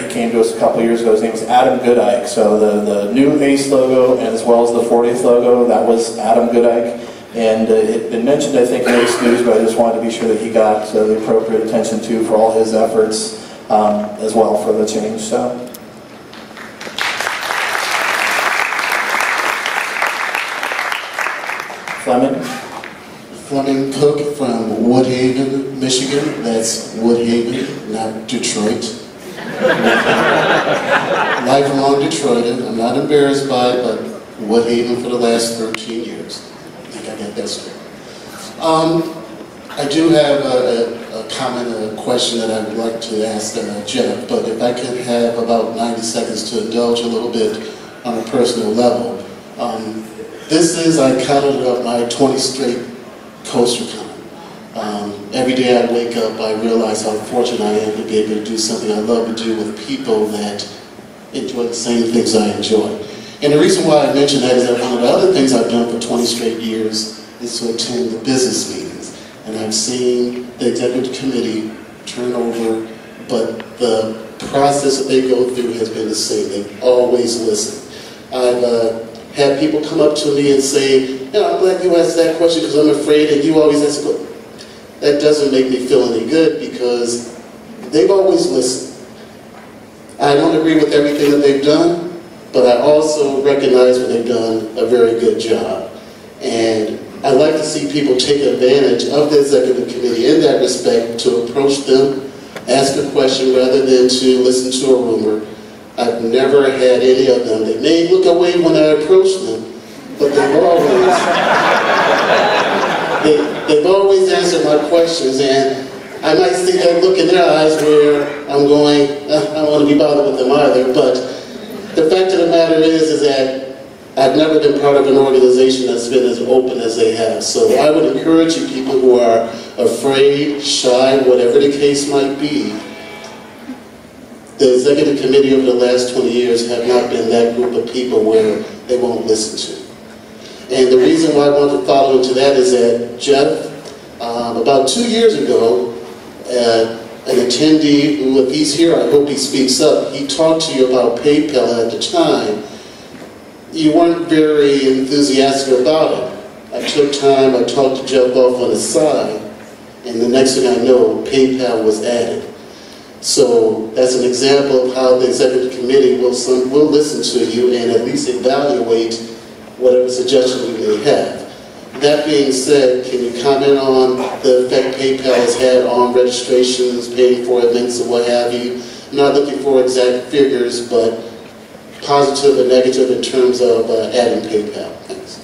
he came to us a couple years ago. His name was Adam Goodike. So the new ACE logo, and as well as the 40th logo, that was Adam Goodike. And it had been mentioned, I think, in ACE News, but I just wanted to be sure that he got the appropriate attention too for all his efforts as well for the change. So. Fleming? Fleming Cook from Woodhaven, Michigan. That's Woodhaven, not Detroit. Lifelong Detroiter. I'm not embarrassed by it, but Woodhaven for the last 13 years. I think I got that straight. I do have a comment, a question that I would like to ask Jeff, but if I could have about 90 seconds to indulge a little bit on a personal level. This is, I counted it up, my 20th straight CoasterCon. Every day I wake up, I realize how fortunate I am to be able to do something I love to do with people that enjoy the same things I enjoy. And the reason why I mention that is that one of the other things I've done for 20 straight years is to attend the business meetings. And I've seen the executive committee turn over, but the process that they go through has been the same. They always listen. I've had people come up to me and say, I'm glad you asked that question because I'm afraid, and you always ask, but that doesn't make me feel any good because they've always listened. I don't agree with everything that they've done, but I also recognize when they've done a very good job. And I like to see people take advantage of the executive committee in that respect to approach them, ask a question rather than to listen to a rumor. I've never had any of them. They may look away when I approach them, but they've always answered my questions, and I might see that look in their eyes where I'm going, I don't want to be bothered with them either, but the fact of the matter is that I've never been part of an organization that's been as open as they have. So I would encourage you people who are afraid, shy, whatever the case might be. The executive committee over the last 20 years have not been that group of people where they won't listen to. And the reason why I want to follow into that is that Jeff, about 2 years ago, an attendee who, if he's here, I hope he speaks up, he talked to you about PayPal at the time. You weren't very enthusiastic about it. I took time, I talked to Jeff off on the side, and the next thing I know, PayPal was added. So as an example of how the executive committee will listen to you and at least evaluate whatever suggestions you may have. That being said, can you comment on the effect PayPal has had on registrations, paying for events and what have you? I'm not looking for exact figures, but positive and negative in terms of adding PayPal. Thanks.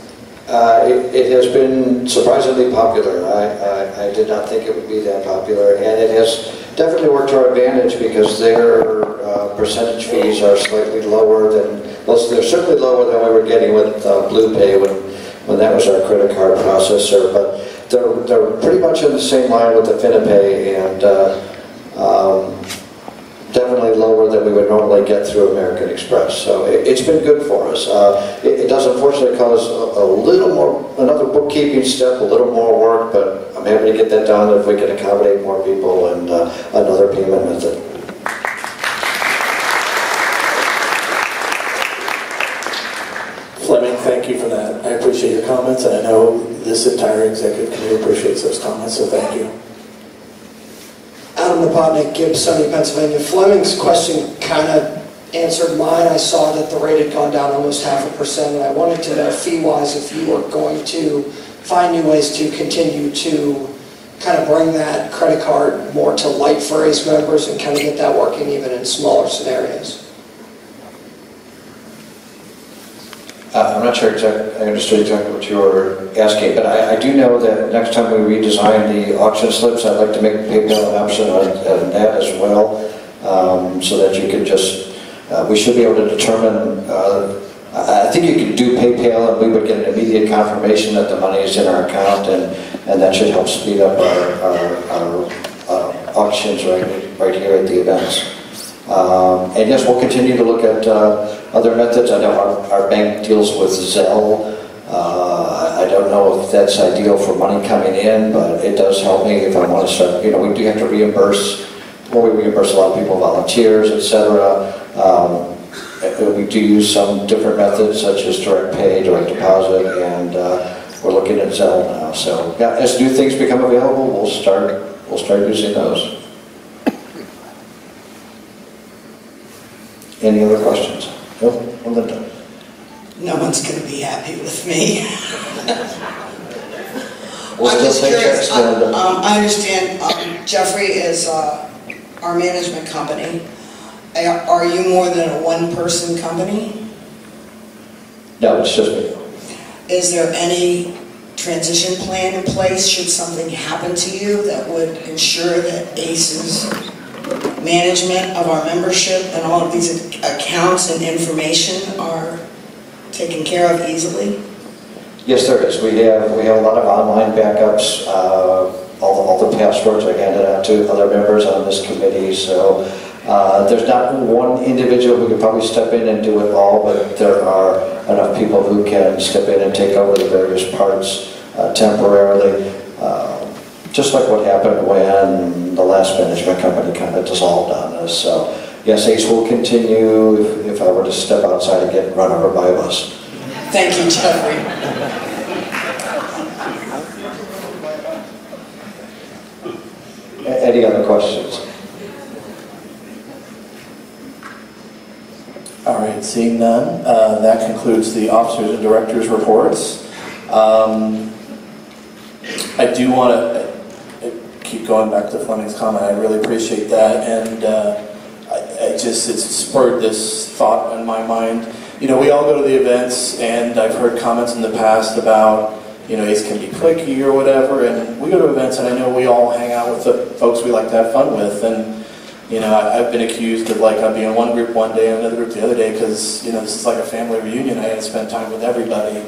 It has been surprisingly popular. I did not think it would be that popular, and it has definitely worked to our advantage because their percentage fees are slightly lower than, well, they're certainly lower than we were getting with BluePay when that was our credit card processor, but they're pretty much in the same line with the FinPay, and definitely lower than we would normally get through American Express. So it's been good for us. It does unfortunately cause a little more, another bookkeeping step, a little more work, but I'm happy to get that done if we can accommodate more people and another payment method. Fleming, thank you for that. I appreciate your comments, and I know this entire executive committee appreciates those comments, so thank you. Adam Napotnik, Gibbs, Sunny, Pennsylvania. Fleming's question kind of answered mine. I saw that the rate had gone down almost 0.5%, and I wanted to know fee-wise if you were going to find new ways to continue to kind of bring that credit card more to light for ACE members and kind of get that working even in smaller scenarios. I'm not sure I understood exactly what you were asking, but I do know that next time we redesign the auction slips, I'd like to make PayPal an option on that as well, so that you can just, we should be able to determine, I think you could do PayPal and we would get an immediate confirmation that the money is in our account, and that should help speed up our auctions right here at the events. And yes, we'll continue to look at other methods. I know our bank deals with Zelle. I don't know if that's ideal for money coming in, but it does help me if I want to start. You know, we do have to reimburse. Well, we reimburse a lot of people, volunteers, etc. We do use some different methods, such as direct pay, direct deposit, and we're looking at Zelle now. So yeah, as new things become available, we'll start using those. Any other questions? No? Linda? No one's going to be happy with me. We'll I'm just still take curious. checks, Linda. I understand Jeffrey is our management company. Are you more than a one-person company? No, it's just me. Is there any transition plan in place should something happen to you that would ensure that ACE's management of our membership and all of these accounts and information are taken care of easily? Yes, there is. We have a lot of online backups. All the passwords are handed out to other members on this committee. So there's not one individual who could probably step in and do it all, but there are enough people who can step in and take over the various parts temporarily. Just like what happened when the last management company kind of dissolved on us. So yes, ACE will continue if I were to step outside and get run over by a bus. Thank you, Jeffrey. Any other questions? All right, seeing none, that concludes the officers and directors reports. I do want to keep going back to Fleming's comment. I really appreciate that, and it's spurred this thought in my mind. You know, we all go to the events, and I've heard comments in the past about, you know, ACE can be cliquey or whatever, and we go to events, and I know we all hang out with the folks we like to have fun with, and, you know, I've been accused of, like, I'll be in one group one day and another group the other day, because, you know, this is like a family reunion. I had to spend time with everybody.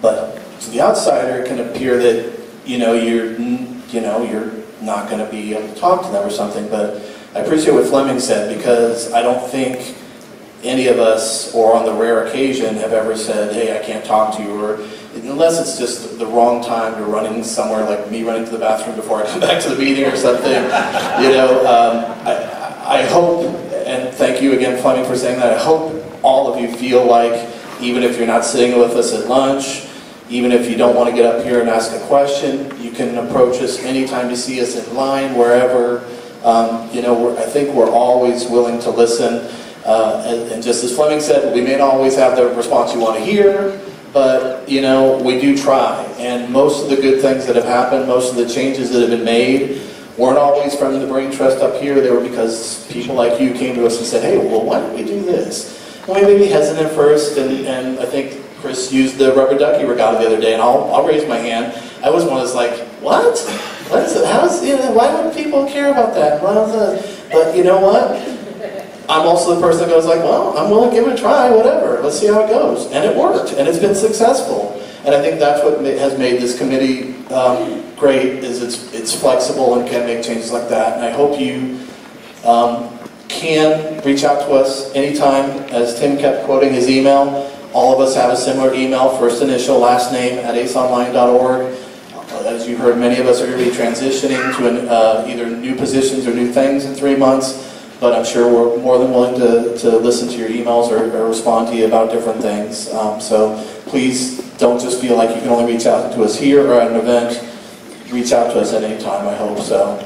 But to the outsider, it can appear that, you know, you're not going to be able to talk to them or something, but I appreciate what Fleming said, because I don't think any of us, or on the rare occasion, have ever said, hey, I can't talk to you, or unless it's just the wrong time, you're running somewhere, like me running to the bathroom before I come back to the meeting or something. You know, I hope, and thank you again, Fleming, for saying that, I hope all of you feel like, even if you're not sitting with us at lunch, Even if you don't want to get up here and ask a question, you can approach us anytime you see us in line, wherever. I think we're always willing to listen. And just as Fleming said, we may not always have the response you want to hear, but we do try. And most of the good things that have happened, most of the changes that have been made, weren't always from the Brain Trust up here. They were because people like you came to us and said, hey, well, why don't we do this? And we may be hesitant first, and I think Chris used the rubber ducky regatta the other day, and I'll raise my hand. I was one that's like, what? What is it? Why would people care about that? But you know what? I'm also the person that goes like, well, I'm willing to give it a try, whatever. Let's see how it goes. And it worked, and it's been successful. And I think that's what has made this committee great, is it's flexible and can make changes like that. And I hope you can reach out to us anytime. As Tim kept quoting his email, all of us have a similar email, first initial, last name, @aceonline.org. As you heard, many of us are going to be transitioning to either new positions or new things in 3 months. But I'm sure we're more than willing to listen to your emails or respond to you about different things. So please don't just feel like you can only reach out to us here or at an event. Reach out to us at any time, I hope so.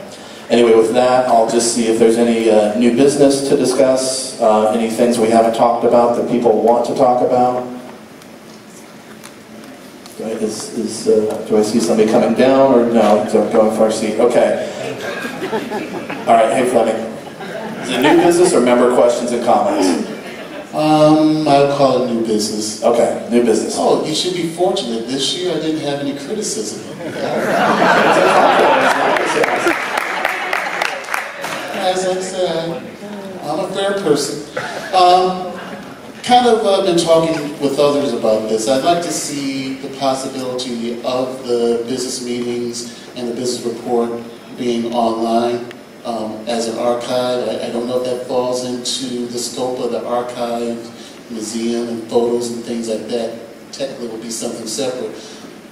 Anyway, with that, I'll just see if there's any new business to discuss, any things we haven't talked about that people want to talk about. Do I see somebody coming down, or no? So going for our seat. Okay. All right. Hey, Fleming. Is it new business or member questions and comments? I'll call it new business. Okay, new business. Oh, you should be fortunate. This year I didn't have any criticism. As I said, I'm a fair person. Kind of been talking with others about this. I'd like to see the possibility of the business meetings and the business report being online. As an archive. I don't know if that falls into the scope of the archive, museum, and photos and things like that. Technically, it would be something separate.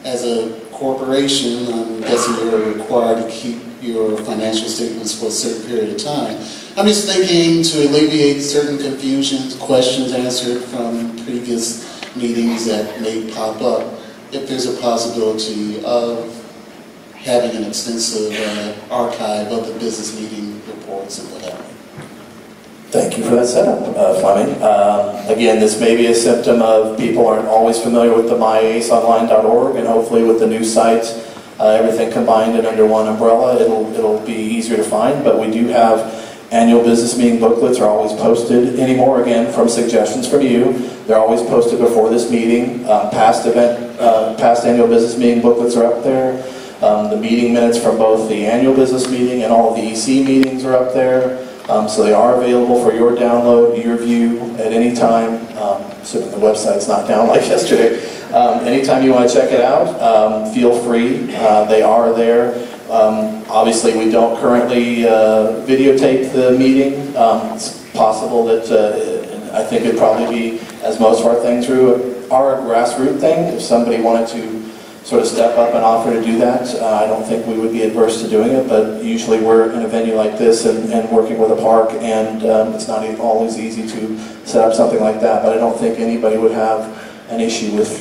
As a corporation, I'm guessing you're required to keep your financial statements for a certain period of time. I'm just thinking to alleviate certain confusions, questions answered from previous meetings that may pop up, if there's a possibility of having an extensive archive of the business meeting reports and whatever. Thank you for that setup, Fleming. Again, this may be a symptom of people aren't always familiar with the myaceonline.org, and hopefully with the new site, everything combined and under one umbrella, it'll be easier to find. But we do have annual business meeting booklets are always posted anymore, again, from suggestions from you. They're always posted before this meeting. Past annual business meeting booklets are up there. The meeting minutes from both the annual business meeting and all of the EC meetings are up there. So they are available for your download, your view at any time. Assuming the website's not down like yesterday. Anytime you want to check it out, feel free. They are there. Obviously, we don't currently videotape the meeting. It's possible that, I think it'd probably be, as most of our things are a grassroots thing. If somebody wanted to sort of step up and offer to do that, I don't think we would be adverse to doing it, but usually we're in a venue like this and working with a park, and it's not always easy to set up something like that, but I don't think anybody would have an issue with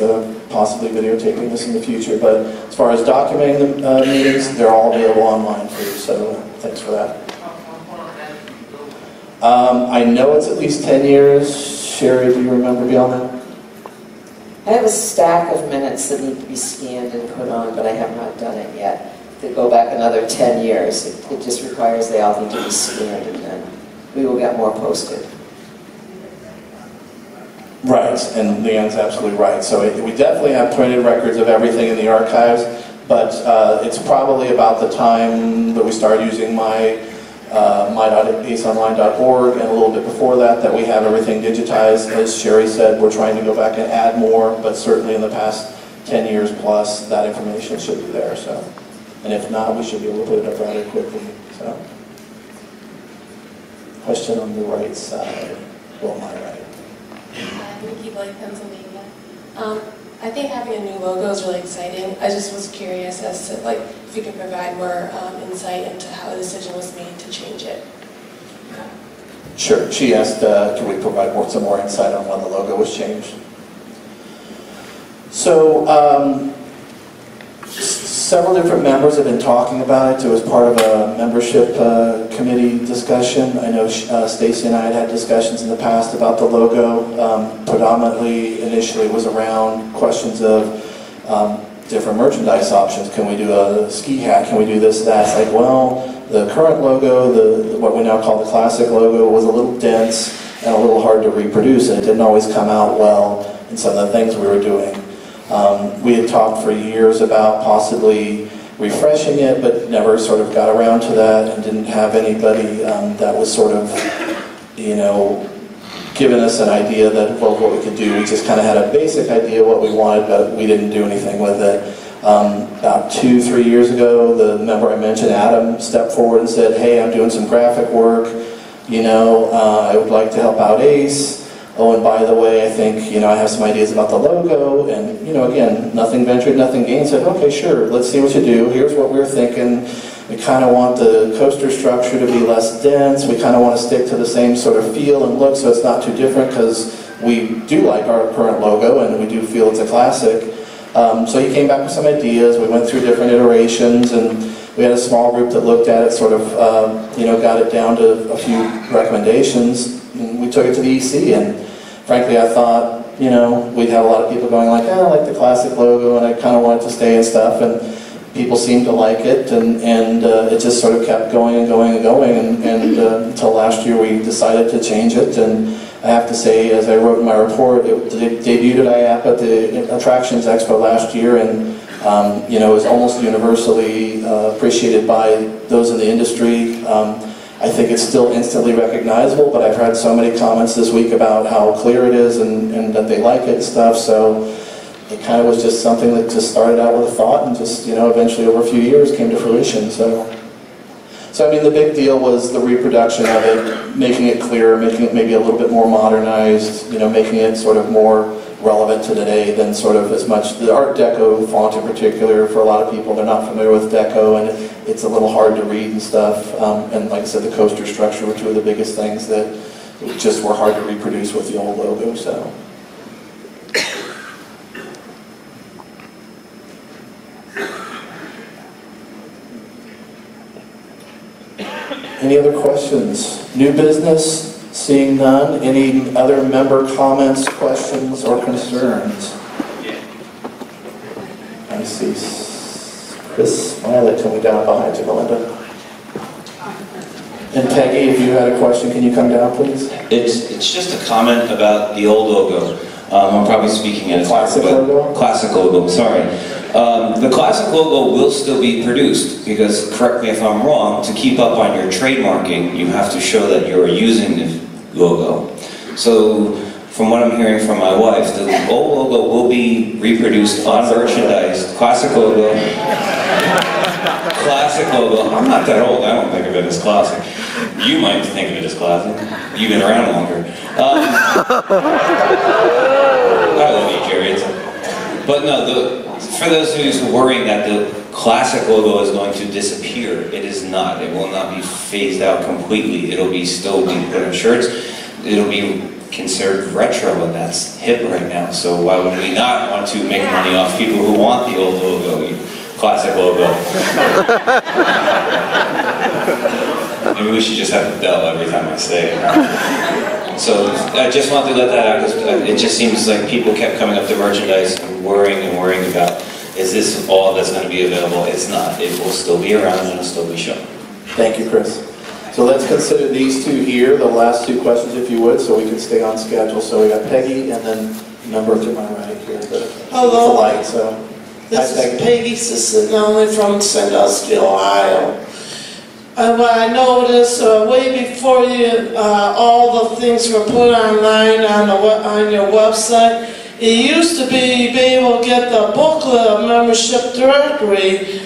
possibly videotaping this in the future. But as far as documenting the meetings, they're all available online for you, so thanks for that. I know it's at least 10 years. Sherry, do you remember beyond that? I have a stack of minutes that need to be scanned and put on, but I have not done it yet. To go back another 10 years, it just requires they all need to be scanned, and then we will get more posted. Right, and Leanne's absolutely right. So we definitely have printed records of everything in the archives, but it's probably about the time that we started using my.aceonline.org, and a little bit before that we have everything digitized. As Sherry said, we're trying to go back and add more, but certainly in the past 10 years plus, that information should be there. So, and if not, we should be able to put it up rather quickly. So, question on the right side, well, my right. Nikki Blake, Pennsylvania. I think having a new logo is really exciting. I just was curious as to if you could provide more insight into how the decision was made to change it. Sure. She asked, can we provide some more insight on when the logo was changed? So, several different members have been talking about it. It was part of a membership committee discussion. I know Stacy and I had discussions in the past about the logo. Predominantly, initially, was around questions of different merchandise options. Can we do a ski hat? Can we do this, that? It's like, well, the current logo, what we now call the classic logo, was a little dense and a little hard to reproduce, and it didn't always come out well in some of the things we were doing. We had talked for years about possibly refreshing it, but never sort of got around to that, and didn't have anybody that was sort of, you know, giving us an idea that, well, what we could do. We just kind of had a basic idea of what we wanted, but we didn't do anything with it. About 2-3 years ago, the member I mentioned, Adam, stepped forward and said, hey, I'm doing some graphic work, you know, I would like to help out ACE. Oh, and by the way, I think, you know, I have some ideas about the logo, and, you know, again, nothing ventured, nothing gained. Said, okay, sure, let's see what you do. Here's what we're thinking. We kind of want the coaster structure to be less dense. We kind of want to stick to the same sort of feel and look, so it's not too different, because we do like our current logo, and we do feel it's a classic. So he came back with some ideas. We went through different iterations, and we had a small group that looked at it, sort of, you know, got it down to a few recommendations. And we took it to the EC, and frankly, I thought, you know, we'd have a lot of people going like, I like the classic logo, and I kind of want it to stay and stuff, and people seemed to like it, and it just sort of kept going and going and going, and until last year we decided to change it. And I have to say, as I wrote in my report, it debuted at IAAP at the Attractions Expo last year, and you know, was almost universally appreciated by those in the industry. I think it's still instantly recognizable, but I've had so many comments this week about how clear it is and that they like it and stuff, so it kind of was just something that just started out with a thought and just, you know, eventually over a few years came to fruition. So I mean, the big deal was the reproduction of it, making it clearer, making it maybe a little bit more modernized, you know, making it sort of more relevant to today than sort of as much the Art Deco font in particular. For a lot of people, they're not familiar with Deco, and it's a little hard to read and stuff. And like I said, the coaster structure were two of the biggest things that just were hard to reproduce with the old logo. So. Any other questions? New business? Seeing none. Any other member comments, questions, or concerns? I see Chris Smiley coming down behind you, Melinda. And Peggy, if you had a question, can you come down, please? It's just a comment about the old logo. I'm probably speaking at a classic logo? Classic logo, sorry. The classic logo will still be produced because, correct me if I'm wrong, to keep up on your trademarking, you have to show that you're using the logo. So, from what I'm hearing from my wife, the old logo will be reproduced on merchandise. Classic logo. Classic logo. I'm not that old, I don't think of it as classic. You might think of it as classic. You've been around longer. I love you, Jerry. But no, for those who's worrying that the classic logo is going to disappear, it is not. It will not be phased out completely. It'll be still be put on shirts. It'll be considered retro, and that's hip right now. So why would we not want to make money off people who want the old logo, the classic logo? Maybe we should just have a bell every time I say it. So I just wanted to let that out because it just seems like people kept coming up to merchandise and worrying about, is this all that's going to be available? It's not. It will still be around and it'll still be shown. Thank you, Chris. So let's consider these two here, the last two questions if you would, so we can stay on schedule. So we got Peggy and then number to my right here. Hello. The light, so. This is Peggy SFNEOnline from Sandusky, Ohio. What I noticed way before you, all the things were put online on your website, it used to be able to get the booklet of membership directory.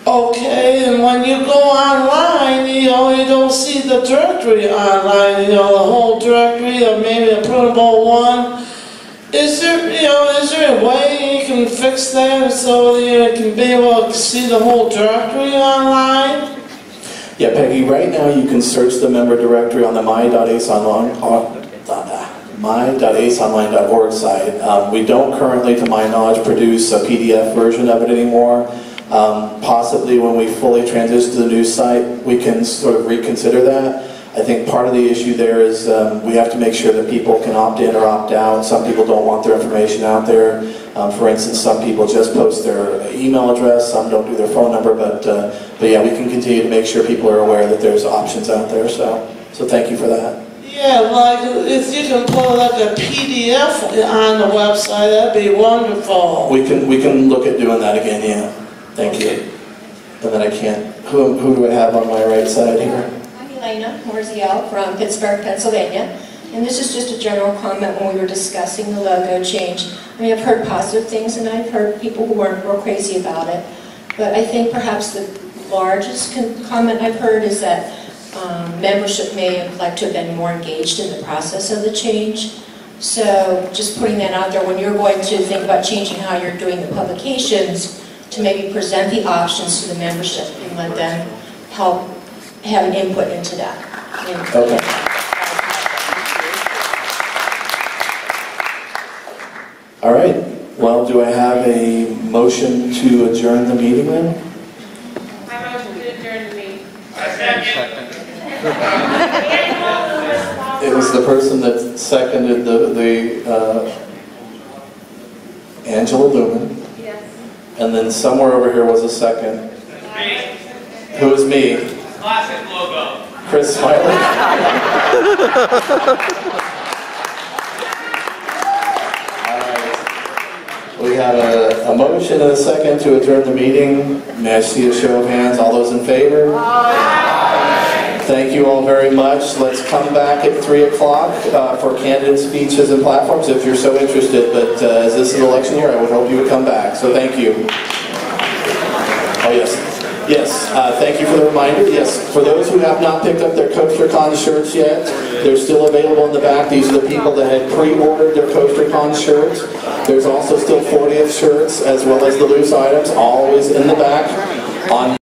Okay, and when you go online, you don't see the directory online, the whole directory, or maybe a printable one. Is there a way you can fix that so you can be able to see the whole directory online? Yeah, Peggy, right now you can search the member directory on the my.aceonline.org site. We don't currently, to my knowledge, produce a PDF version of it anymore. Possibly when we fully transition to the new site, we can sort of reconsider that. I think part of the issue there is we have to make sure that people can opt in or opt out. Some people don't want their information out there. For instance, some people just post their email address, some don't do their phone number, but yeah, we can continue to make sure people are aware that there's options out there, so thank you for that. Yeah, like if you can pull up a PDF on the website, that'd be wonderful. We can look at doing that again, yeah. Thank you. And then I can't, who do I have on my right side here? I'm Elena Morziel from Pittsburgh, Pennsylvania. And this is just a general comment when we were discussing the logo change. I mean, I've heard positive things and I've heard people who weren't real crazy about it. But I think perhaps the largest comment I've heard is that membership may have liked to have been more engaged in the process of the change. So just putting that out there, when you're going to think about changing how you're doing the publications, to maybe present the options to the membership and let them help have an input into that. Okay. All right. Well, do I have a motion to adjourn the meeting then? I motion to adjourn the meeting. It was the person that seconded the Angela Lumen. Yes. And then somewhere over here was a second. Me. Who was me? Classic logo. Chris Smiley. We have a motion and a second to adjourn the meeting. May I see a show of hands? All those in favor? Thank you all very much. Let's come back at 3 o'clock for candidate speeches and platforms if you're so interested. But as this is an election year, I would hope you would come back. So thank you. Oh, yes. Yes, thank you for the reminder. Yes, for those who have not picked up their CoasterCon shirts yet, they're still available in the back. These are the people that had pre-ordered their CoasterCon shirts. There's also still 40th shirts as well as the loose items, always in the back. On